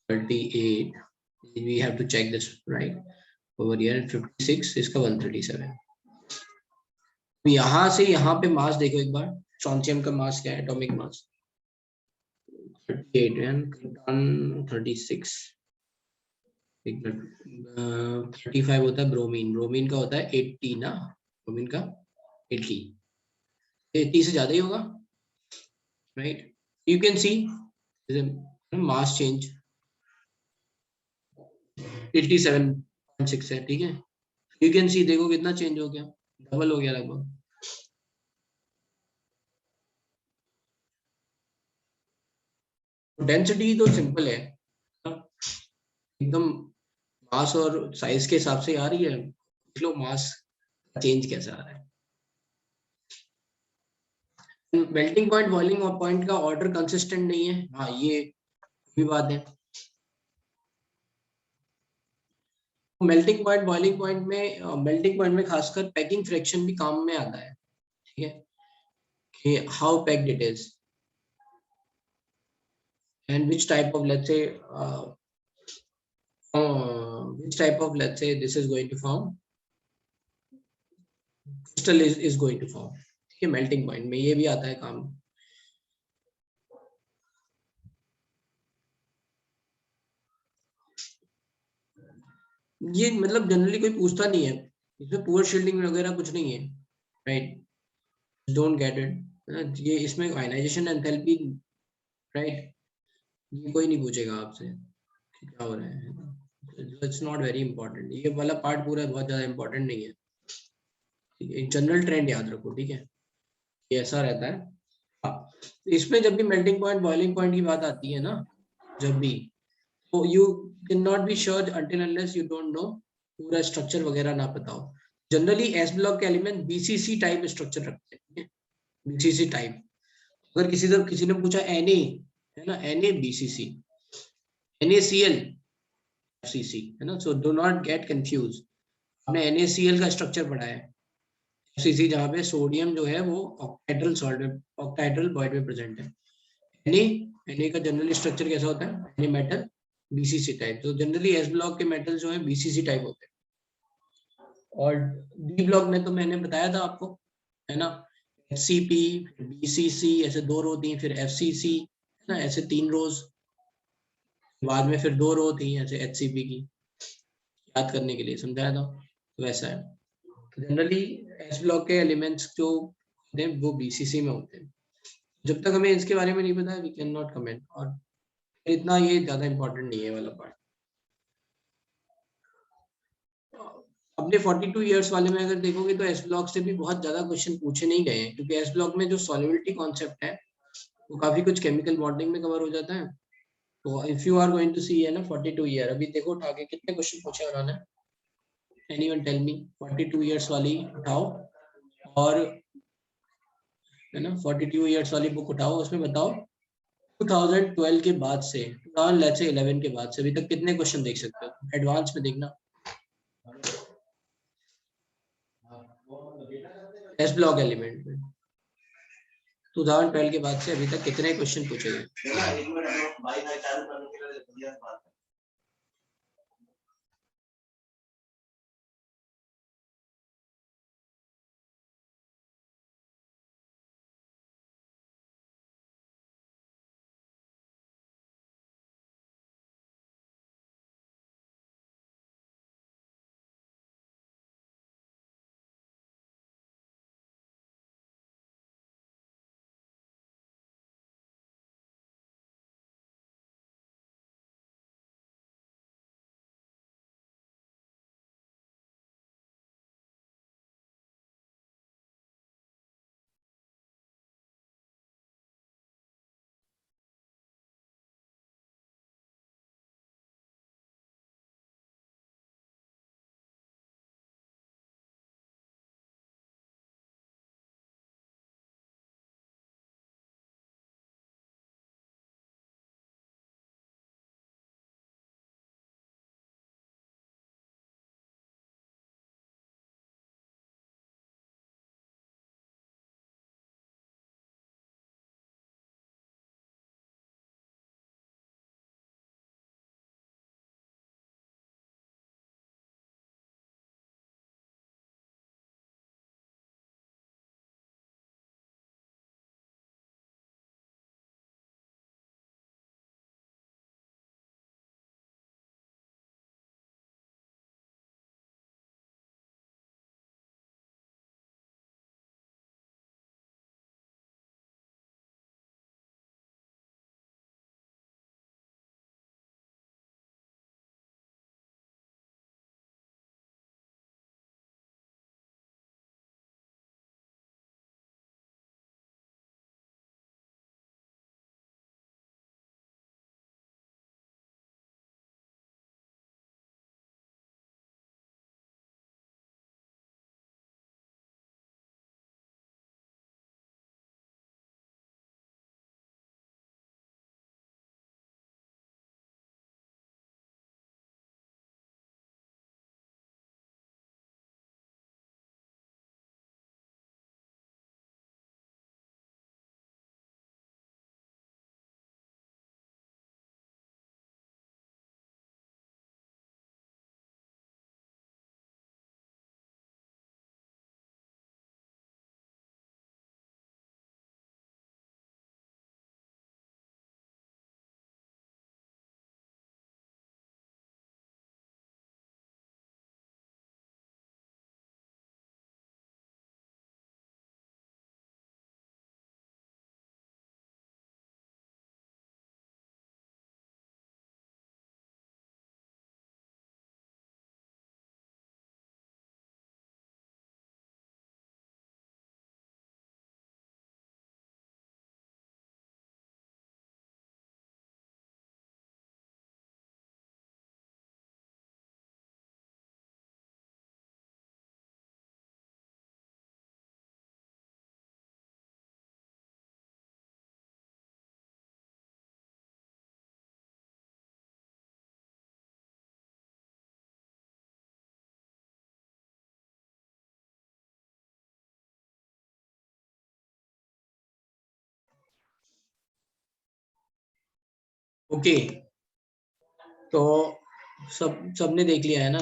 38. We have to check this, right? Over here 56, इसका 137. तो यहाँ से यहाँ पे मास देखो एक बार. स्ट्रोंथियम का मास क्या है, एटॉमिक मास 38 and प्रोटॉन 36. 35 होता है ब्रोमीन. ब्रोमीन का होता है 80 ना. ब्रोमीन का 80. 80 से ज्यादा ही होगा, right. You can C mass change 87.6 है, ठीक है. यू कैन सी देखो कितना चेंज हो गया, डबल हो गया लगभग. डेंसिटी तो सिंपल है एकदम, मास और साइज के हिसाब से आ रही है. देख लो मास चेंज कैसा आ रहा है. मेल्टिंग पॉइंट बॉइलिंग पॉइंट का ऑर्डर कंसिस्टेंट नहीं है, हाँ ये भी बात है. मेल्टिंग पॉइंट बॉइलिंग पॉइंट में, मेल्टिंग पॉइंट में खासकर पैकिंग फ्रैक्शन भी काम में आता है, ठीक है, कि how packed it is and which type of let's say which type of, let's say, this is going to form, crystal is going to form. ठीक है, मेल्टिंग पॉइंट में ये भी आता है काम. ये मतलब जनरली कोई पूछता नहीं है, इसमें पुअर शील्डिंग वगैरह कुछ नहीं है, राइट. Don't get it. ये इसमें आयनाइजेशन एंथैल्पी, राइट, ये कोई नहीं पूछेगा आपसे कि क्या हो रहा है. It's not very important. ये वाला पार्ट पूरा बहुत ज्यादा इंपॉर्टेंट नहीं है, ठीक है. जनरल ट्रेंड याद रखो, ठीक है, ये ऐसा रहता है. हाँ, तो इसमें जब भी मेल्टिंग पॉइंट बॉइलिंग पॉइंट की बात आती है ना, जब भी, तो you can not be sure until unless you don't know, पूरा स्ट्रक्चर वगैरह ना पता हो. जनरली एस ब्लॉक के एलिमेंट बीसीसी टाइप स्ट्रक्चर रखते हैं, बीसीसी टाइप. अगर किसी ने पूछा Na है ना, Na बीसीसी, NaCl FCC है ना. So do not get confuse. आपने NaCl का स्ट्रक्चर पढ़ा है, FCC जहाँ पे सोडियम जो है वो ऑक्टाहेड्रल सॉल्ट में, ऑक्टाहेड्रल बॉइड में प्रेजेंट है. Na का जनरली स्ट्रक्चर कैसा होता है, Na मेटल बीसीसी टाइप. तो जनरली एस ब्लॉक के मेटल जो है बीसीसी टाइप होते हैं. और डी ब्लॉक में तो मैंने बताया था आपको, है ना, FCP, BCC ऐसे 2 रो थी, फिर FCC है ना, ऐसे 3 रोज, बाद में फिर 2 रो थी ऐसे HCP की. याद करने के लिए समझाया था, तो वैसा है. तो जनरली एस ब्लॉक के एलिमेंट्स जो होते हैं वो बीसीसी में होते हैं. जब तक हमें इसके बारे में नहीं पता वी कैन नॉट कमेंट. और इतना ये ज्यादा इंपॉर्टेंट नहीं है वाला पार्ट. अपने 42 इयर्स वाले में अगर देखोगे तो एस ब्लॉक से भी बहुत ज्यादा क्वेश्चन पूछे नहीं गए हैं, क्योंकि एस ब्लॉक में जो सॉल्युबिलिटी कॉन्सेप्ट है वो काफी कुछ केमिकल मॉडलिंग में कवर हो जाता है. तो if you are going to see है ना 42 ईयर, अभी देखो उठा के कितने क्वेश्चन पूछे उन्होंने. एनीवन टेल मी, 42 इयर्स वाली उठाओ, और है ना 42 इयर्स वाली बुक उठाओ, उसमें बताओ 2012 के बाद से 2011 के बाद से अभी तक कितने क्वेश्चन देख सकते हो. एडवांस में देखना एस ब्लॉक एलिमेंट में 2012 के बाद से अभी तक कितने क्वेश्चन पूछे गए. ओके, तो सबने देख लिया है ना?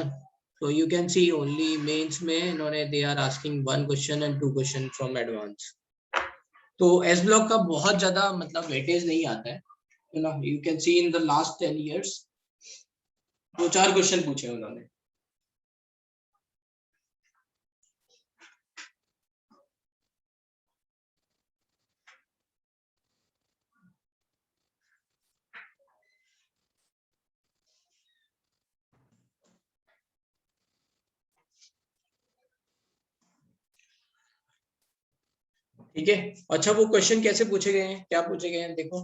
तो you can see only mains में इन्होंने they are asking 1 question and 2 question from advance. तो एस ब्लॉक का बहुत ज्यादा मतलब वेटेज नहीं आता है, you know, you can see in the last 10 years 2-4 question पूछे उन्होंने। ठीक है, अच्छा वो क्वेश्चन कैसे पूछे गए हैं, क्या पूछे गए हैं देखो।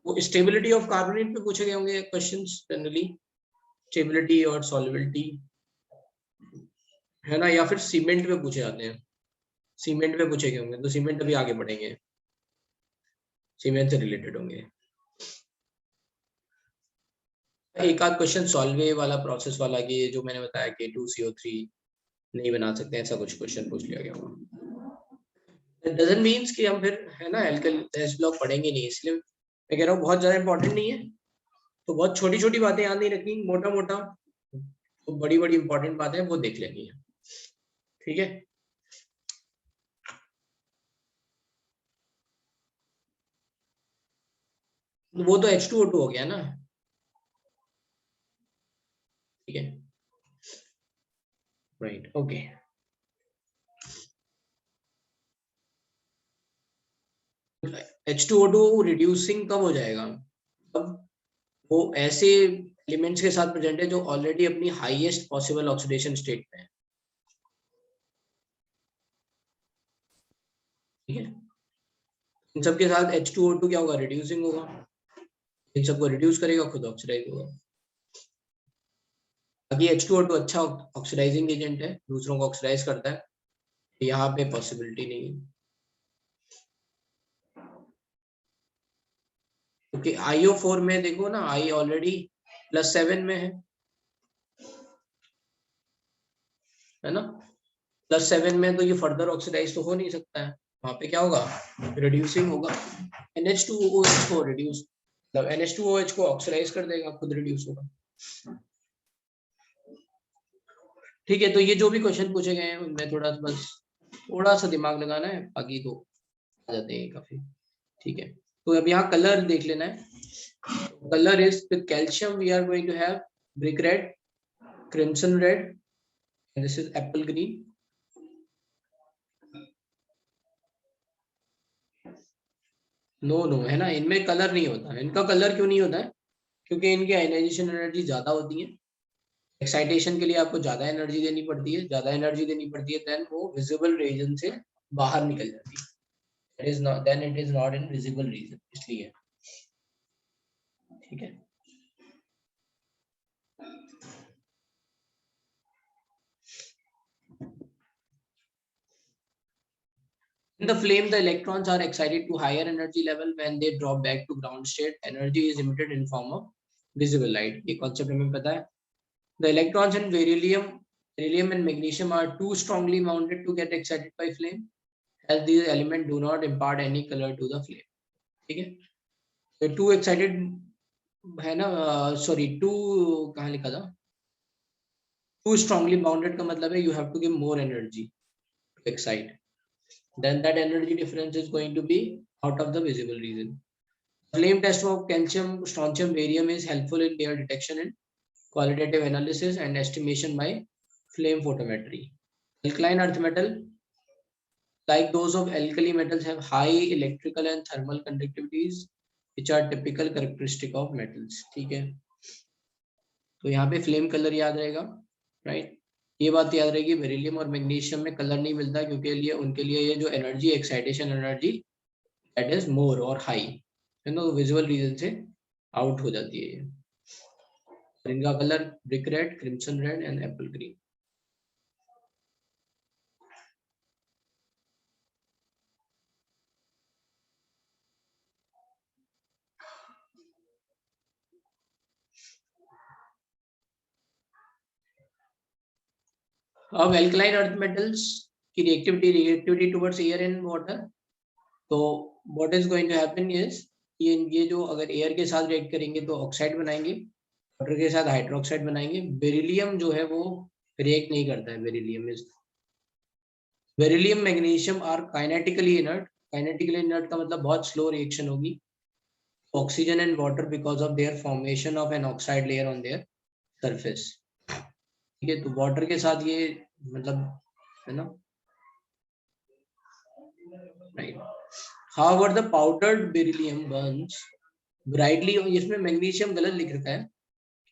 वो स्टेबिलिटी ऑफ कार्बोनेट पे पूछे गए होंगे क्वेश्चंस जनरली, स्टेबिलिटी और सॉल्युबिलिटी, है ना, या फिर सीमेंट पे पूछे जाते हैं, सीमेंट पे पूछे गए होंगे, तो सीमेंट अभी आगे बढ़ेंगे, सीमेंट से रिलेटेड होंगे। एक आध क्वेश्चन सॉल्वे वाला प्रोसेस वाला कि जो मैंने बताया K2CO3 नहीं बना सकते, ऐसा कुछ क्वेश्चन पूछ लिया गया होगा। डजंट मीन्स कि हम फिर, है ना, एल्कल एस ब्लॉक पढ़ेंगे नहीं, इसलिए मैं कह रहा हूँ बहुत ज्यादा इंपॉर्टेंट नहीं है, तो बहुत छोटी छोटी बातें याद नहीं रखनी, मोटा मोटा तो बड़ी बड़ी इंपॉर्टेंट बातें वो देख लेनी है। ठीक है, वो तो H2O2 हो गया ना। ठीक है, राइट, ओके। H2O2 रिड्यूसिंग कब हो जाएगा? अब वो ऐसे एलिमेंट्स के साथ प्रेजेंट है जो ऑलरेडी अपनी हाईएस्ट पॉसिबल ऑक्सीडेशन स्टेट में है। ठीक है, इन सबके साथ H2O2 क्या होगा, रिड्यूसिंग होगा, इन सबको रिड्यूस करेगा, खुद ऑक्सीडाइज होगा। बाकी H2O2 अच्छा ऑक्सीडाइजिंग एजेंट है, दूसरों को ऑक्सीडाइज करता है, यहाँ पे पॉसिबिलिटी नहीं है। क्योंकि IO4 में देखो ना, I ऑलरेडी +7 में है ना, +7 में, तो ये फर्दर ऑक्सीडाइज तो हो नहीं सकता है, वहां पे क्या होगा, रिड्यूसिंग होगा, NH2OH को रिड्यूस, मतलब NH2OH को ऑक्सीडाइज कर देगा, खुद रिड्यूस होगा। ठीक है, तो ये जो भी क्वेश्चन पूछे गए हैं उनमें थोड़ा सा बस थोड़ा सा दिमाग लगाना है, बाकी तो आ जाते हैं काफी। ठीक है, तो अब यहाँ कलर देख लेना है। Colour is with calcium we are going to have brick red, crimson red, and this is apple green. No no, है ना, इनमें कलर नहीं होता, इनका कलर क्यों नहीं होता है, क्योंकि इनकी आयनाइजेशन एनर्जी ज्यादा होती है, एक्साइटेशन के लिए आपको ज्यादा एनर्जी देनी पड़ती है, ज्यादा एनर्जी देनी पड़ती है, देन वो विजिबल रीजन से बाहर निकल जाती है, it is not, then it is not in visible region, इसलिए। ठीक है, in the flame the electrons are excited to higher energy level, when they drop back to ground state energy is emitted in form of visible light, ये concept हमें पता है। The electrons in beryllium and magnesium are too strongly mounted to get excited by flame, as these elements do not impart any color to the flame। ठीक है, तो to excited है ना, sorry to कहाँ लिखा था, टू स्ट्रांगली बाउंडेड का मतलब है you have to give more energy to excite, then that energy difference is going to be out of the visible region। Flame test of calcium, strontium, barium is helpful in their detection and qualitative analysis and estimation by flame photometry। Alkaline earth metal, like those of alkali metals, have high electrical and thermal conductivities, which are typical characteristic of metals। ठीक है, तो यहाँ पे flame colour याद रहेगा, right. ये बात याद रहेगी, बेरिलियम और मैग्नीशियम में कलर नहीं मिलता, क्योंकि लिए उनके लिए ये जो energy, excitation energy, that is more और हाई, है ना, विजुअल रीजन से आउट हो जाती है ये। इनका colour brick red, crimson red and apple green. अब एल्कलाइन अर्थ मेटल्स की reactivity towards air and water, तो what is going to happen is ये जो अगर एयर के साथ रिएक्ट करेंगे तो ऑक्साइड बनाएंगे, वाटर के साथ हाइड्रोक्साइड बनाएंगे। बेरिलियम जो है वो रिएक्ट नहीं करता है। Beryllium magnesium are kinetically inert. Kinetically inert का मतलब बहुत स्लो रिएक्शन होगी। Oxygen and water because of their formation of an oxide layer on their surface. ठीक है, तो वाटर के साथ ये मतलब है ना, right. However, the powdered beryllium burns brightly। इसमें मैग्नीशियम गलत लिख रखा है,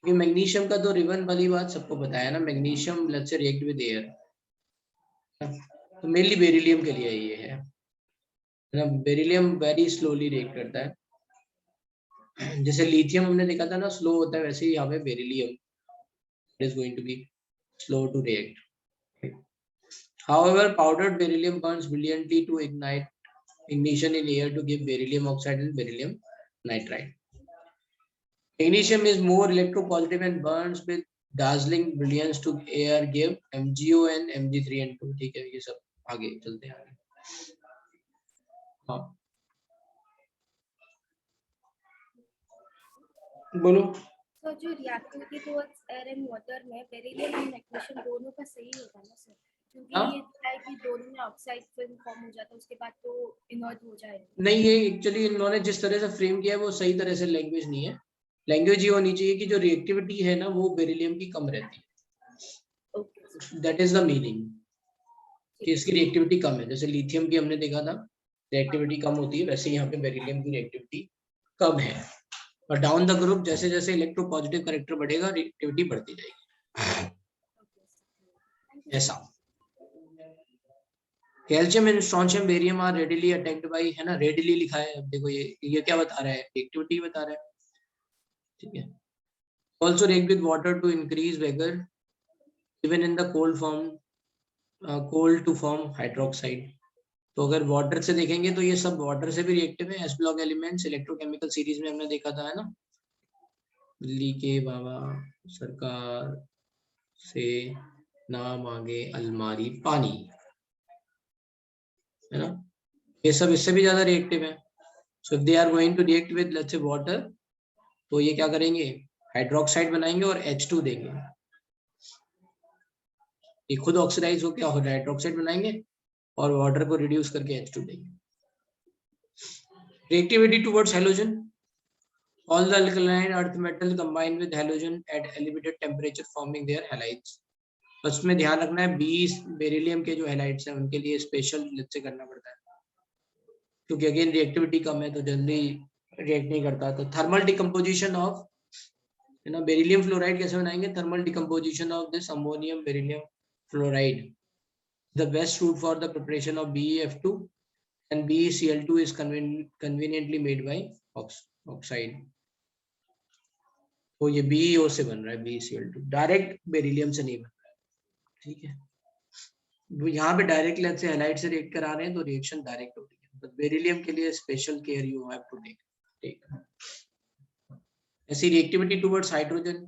क्योंकि मैग्नीशियम का तो रिबन वाली बात सबको पता है ना, magnesium let's say react with air, तो मेनली बेरिलियम के लिए ये है ना। बेरिलियम वेरी स्लोली रिएक्ट करता है, जैसे लिथियम हमने देखा था ना स्लो होता है, वैसे ही यहाँ पे beryllium is going to be slow to react. However, powdered beryllium burns brilliantly to ignite ignition in air to give beryllium oxide and beryllium nitride. Magnesium is more electropositive and burns with dazzling brilliance to air, give MgO and Mg3n2। ठीक है, ये सब आगे चलते हैं आगे। हाँ बोलो। तो जो reactivity towards air and water में बेरिलियम और मैग्नीशियम दोनों का सही होता है ना सर, क्योंकि हाँ? ये दिखा है कि दोनों में ऑक्साइड फिल्म फॉर्म हो जाता है, उसके बाद तो इनर्ट हो जाएगा। नहीं, ये एक्चुअली इन्होंने जिस तरह से फ्रेम किया है वो सही तरह से लैंग्वेज नहीं है। लैंग्वेज ये होनी चाहिए कि जो रिएक्टिविटी है ना वो बेरिलियम की कम रहती है, दैट इज द मीनिंग, कि इसकी रिएक्टिविटी कम है। जैसे लिथियम की हमने देखा था रिएक्टिविटी कम होती है, वैसे यहाँ पे बेरिलियम की रिएक्टिविटी कम है। और डाउन द ग्रुप जैसे जैसे इलेक्ट्रोपॉजिटिव कैरेक्टर बढ़ेगा रिएक्टिविटी बढ़ती जाएगी, ऐसा। Calcium and strontium barium are readily attacked by, है ना, रेडिली लिखा है। अब देखो ये क्या बता रहा है, रिएक्टिविटी बता रहा है। ठीक है, also react with water to increase vigour even in the cold form, cold to form hydroxide. तो अगर वाटर से देखेंगे तो ये सब वाटर से भी रिएक्टिव है। S block elements electrochemical series में हमने देखा था, है ना, दिल्ली के बाबा सरकार से ना मांगे अलमारी पानी, है ना, ये सब इससे भी ज्यादा रिएक्टिव है। So if they are going to react with let's say water, तो ये क्या करेंगे, हाइड्रोक्साइड बनाएंगे और H2 देंगे। ये खुद ऑक्सीडाइज होकर हाइड्रोक्साइड बनाएंगे और वाटर को रिड्यूस करके H2 देंगे। Reactivity towards halogen, all the alkaline earth metal combine with halogen at elevated temperature forming their halides। बस में ध्यान रखना है 20 बेरिलियम के जो हैलाइड्स हैं उनके लिए स्पेशल से करना पड़ता है, क्योंकि अगेन रिएक्टिविटी कम है तो जल्दी रिएक्ट नहीं करता। तो थर्मल डिकम्पोजिशन ऑफ, है ना, बेरिलियम फ्लोराइड कैसे बनाएंगे, thermal decomposition of this ammonium beryllium fluoride, the best route for the preparation of BeF2 and BeCl2 is conveniently made by oxide। तो ये BeO से बन रहा है, BeCl2 डायरेक्ट बेरिलियम से नहीं बन रहा है। ठीक है, यहाँ पे डायरेक्ट लेट से हैलाइड से रिएक्ट करा रहे हैं तो रिएक्शन डायरेक्ट हो रही है, बट बेरिलियम के लिए special care you have to take. ऐसी reactivity towards hydrogen,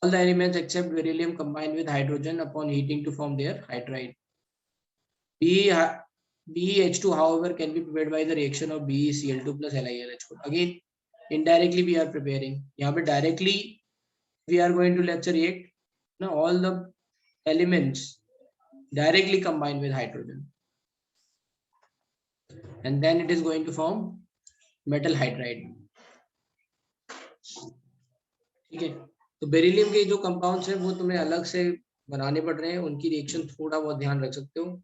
all the elements except beryllium combine with hydrogen upon heating to form their hydride। BeH2 however can be prepared by the reaction of BeCl2 plus LiLH4। again indirectly we are preparing, यहाँ पे directly we are going to let's say react now all the elements directly combine with hydrogen and then it is going to form metal hydride। ठीक है, तो beryllium के जो compounds हैं वो तुम्हें अलग से बनाने पड़ रहे हैं, उनकी रिएक्शन थोड़ा बहुत ध्यान रख सकते हो।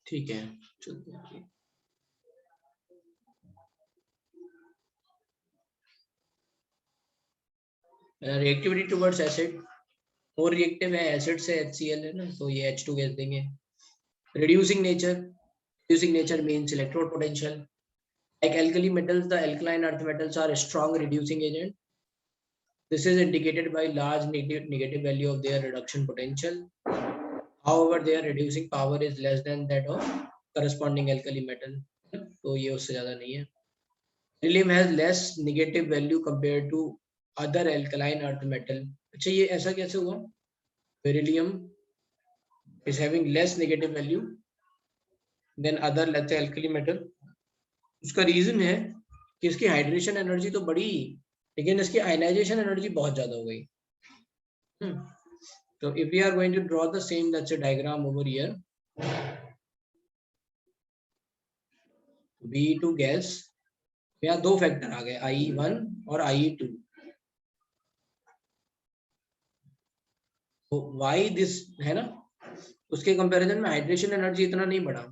ठीक है, चलते हैं। रिएक्टिविटी टुवर्ड्स एसिड, और रिएक्टिव है एसिड से HCl है ना, तो ये H2 गैस देंगे। Reducing nature, Reducing nature means electrode potential. Like alkali metals, the alkaline earth metals are a strong reducing agent. This is indicated by large negative value of their reduction potential. However, their reducing power is less than that of corresponding alkali metal. तो ये उससे ज़्यादा नहीं है. Beryllium has less negative value compared to other alkaline earth metal. अच्छा ये ऐसा कैसे हुआ? Beryllium is having less negative value than other let's say alkali metal. उसका रीजन है कि इसकी हाइड्रेशन एनर्जी तो बढ़ी लेकिन इसकी आयनाइजेशन एनर्जी बहुत ज्यादा हो गई. So if we are going to draw the same let's say diagram over here, Be2 gas, यहाँ दो फैक्टर आ गए IE1 और IE2. तो why this है ना, उसके कंपैरिजन में हाइड्रेशन एनर्जी इतना नहीं बढ़ा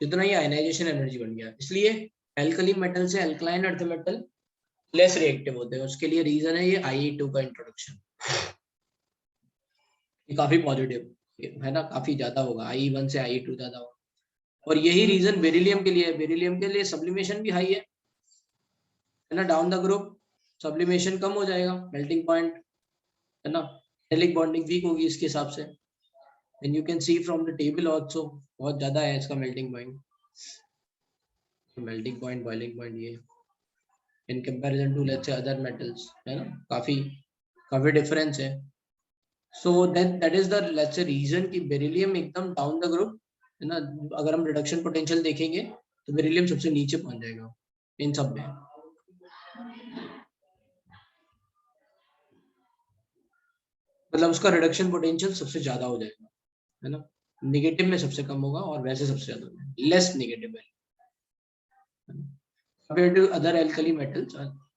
जितना ही आयनाइजेशन एनर्जी बढ़ गया. इसलिए एल्कली मेटल से alkaline earth metal less reactive होते हैं. उसके लिए रीजन है ये IE2 का इंट्रोडक्शन. ये काफी पॉजिटिव है ना, काफी ज्यादा होगा, IE1 से IE2 ज्यादा होगा. और यही रीजन बेरिलियम के लिए है. बेरिलियम के लिए सब्लिमेशन भी हाई है ना, डाउन द ग्रुप सब्लिमेशन कम हो जाएगा, मेल्टिंग पॉइंट है ना, मेटालिक बॉन्डिंग वीक होगी इसके हिसाब से. And you can see from the table also बहुत ज्यादा है इसका melting point. Melting point, boiling point ये in comparison to let's say other metals है ना, काफी डिफरेंस है. So that is the let's say reason कि बेरिलियम एकदम डाउन द ग्रुप है ना. अगर हम रिडक्शन पोटेंशियल देखेंगे तो बेरिलियम सबसे नीचे पहुंच जाएगा इन सब में. मतलब उसका रिडक्शन पोटेंशियल सबसे ज्यादा हो जाएगा है ना, नेगेटिव में सबसे कम होगा और वैसे सबसे ज्यादा लेस नेगेटिव है compared to other alkali metals.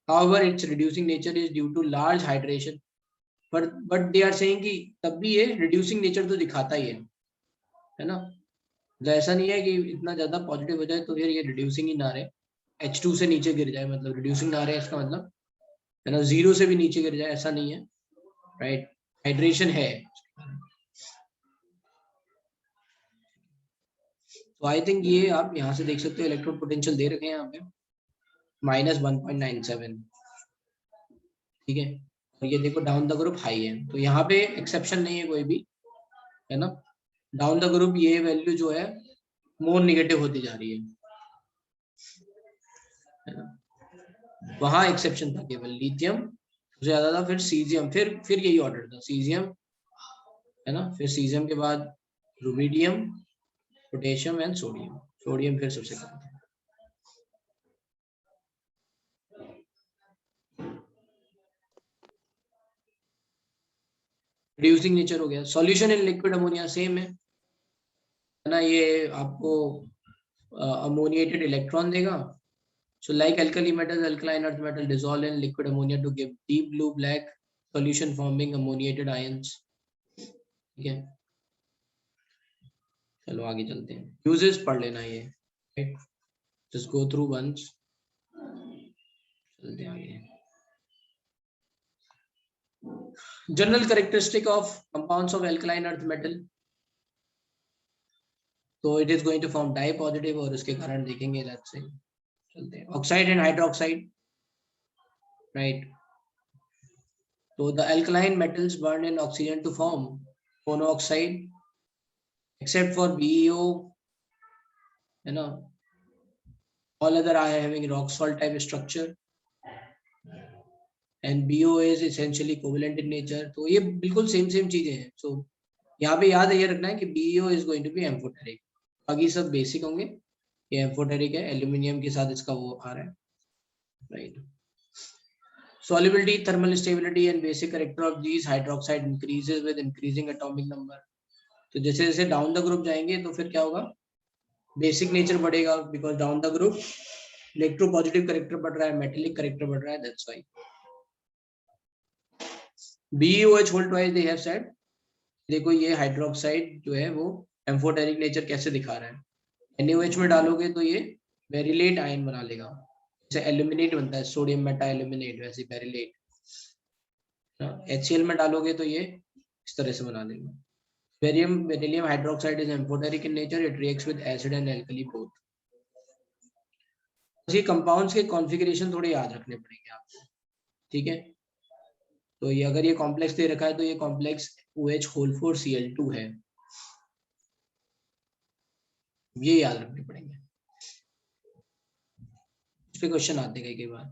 However, its reducing nature is due to large hydration. But they are saying कि तब भी ये reducing nature तो दिखाता ही है ना. ऐसा नहीं है कि इतना ज्यादा पॉजिटिव हो जाए तो फिर ये रिड्यूसिंग ही ना रहे, H2 से नीचे गिर जाए मतलब रिड्यूसिंग ना रहे, इसका मतलब है ना 0 से भी नीचे गिर जाए, ऐसा नहीं है, राइट. हाइड्रेशन है. तो आई थिंक ये आप यहाँ से देख सकते हो इलेक्ट्रोड पोटेंशियल दे रखे हैं यहाँ पे -1.97. ठीक है. और ये देखो डाउन द ग्रुप हाई है, तो यहाँ पे एक्सेप्शन नहीं है कोई भी है ना. डाउन द ग्रुप ये वैल्यू जो है मोर निगेटिव होती जा रही है ना. वहां एक्सेप्शन था केवल लिथियम सबसे ज्यादा था, फिर सीजियम, फिर यही ऑर्डर था, सीजियम है ना, फिर सीजियम के बाद rubidium, potassium and sodium. Sodium फिर सबसे कम था. रिड्यूसिंग नेचर हो गया. Solution in liquid ammonia same है ना, ये आपको अमोनिएटेड इलेक्ट्रॉन देगा. So like alkali metals, alkaline earth metal dissolve in liquid ammonia to give deep blue black solution forming ammoniated ions. ठीक है, चलो आगे चलते हैं. Uses पढ़ लेना ये, right? Just go through once. चलते हैं आगे. General characteristic of compounds of alkaline earth metal. So it is going to form di-positive और उसके कारण देखेंगे. Let's say चलते हैं. Oxide and hydroxide, right? So the alkaline metals burn in oxygen to form monoxide, except for BeO, you know, all other are having rock salt type structure, and BeO is essentially covalent in nature. तो ये बिल्कुल same चीजें हैं. So यहाँ पे याद ये रखना है कि BeO is going to be amphoteric. बाकी सब बेसिक होंगे. ये amphoteric है, एल्यूमिनियम के साथ इसका वो आ रहा है, right? Solubility, thermal stability and basic character of these hydroxide increases with increasing atomic number. तो जैसे जैसे डाउन द ग्रुप जाएंगे तो फिर क्या होगा, बेसिक नेचर बढ़ेगा, because down the group electropositive character बढ़ रहा है, मेटेलिक करेक्टर बढ़ रहा है, that's why. BeOH whole twice they have said. देखो ये हाइड्रोक्साइड जो है वो एम्फोटेरिक नेचर कैसे दिखा रहा है. NaOH में डालोगे तो ये बेरिलेट आयन बना लेगा, जैसे एल्यूमिनेट बनता है सोडियम मेटा एल्यूमिनेट, वैसे बेरिलेट. HCl में डालोगे तो ये इस तरह से बना देगा. Beryllium hydroxide is amphoteric in nature. It reacts with acid and alkali both. ये कंपाउंड्स के कॉन्फ़िगरेशन थोड़े याद रखने पड़ेंगे आपको, ठीक है। तो ये अगर ये कॉम्प्लेक्स दे रखा है तो ये कॉम्प्लेक्स OH4Cl2 है, ये याद रखने पड़ेंगे। इस पे क्वेश्चन आते हैं कई बार।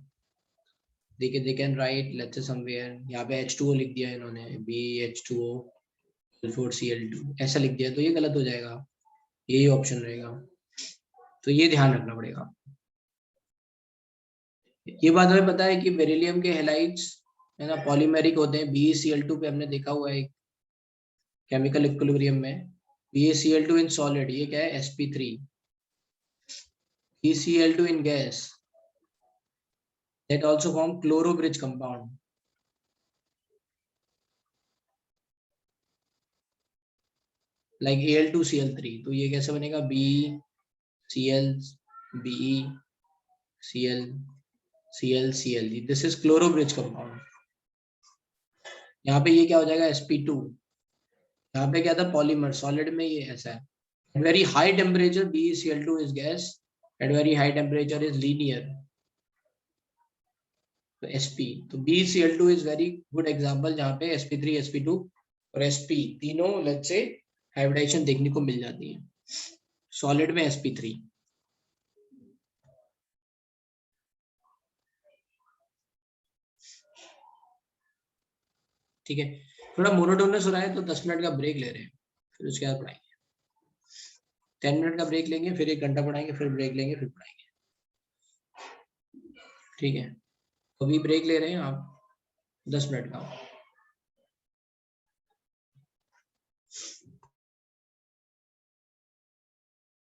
देखिए they can write let's say somewhere, यहाँ पे H2O लिख दिया इन्होंने, BH2O4Cl2 ऐसा लिख दिया, तो ये गलत हो जाएगा, यही ऑप्शन रहेगा, तो ये ध्यान रखना पड़ेगा। ये बात हमें पता है कि बेरिलियम के हैलाइड्स है ना पॉलीमेरिक होते हैं। BeCl2 पे हमने देखा हुआ है केमिकल इक्विलिब्रियम में, BeCl2 इन सॉलिड ये क्या है sp3, BeCl2 in gas that also form chloro bridge compound, like Al2Cl3, तो ये कैसे बनेगा BeCl BeCl this is chloro bridge compound. यहाँ पे ये क्या हो जाएगा sp2, यहाँ पे क्या था पॉलीमर, सॉलिड में ये ऐसा है। At very high temperature BeCl2 is gas, at very high temperature is linear, तो sp, तो BeCl2 is very good example जहाँ पे sp3 sp2 और sp तीनों लेट्स से हाइब्रिडाइजेशन देखने को मिल जाती है सॉलिड में sp3। ठीक है, थोड़ा मोनोटोनस हो रहा है तो 10 मिनट का ब्रेक ले रहे हैं, फिर उसके बाद पढ़ाएंगे। 10 मिनट का ब्रेक लेंगे, फिर 1 घंटा पढ़ाएंगे, फिर ब्रेक लेंगे, फिर पढ़ाएंगे, ठीक है। अभी ब्रेक ले रहे हैं आप 10 मिनट का।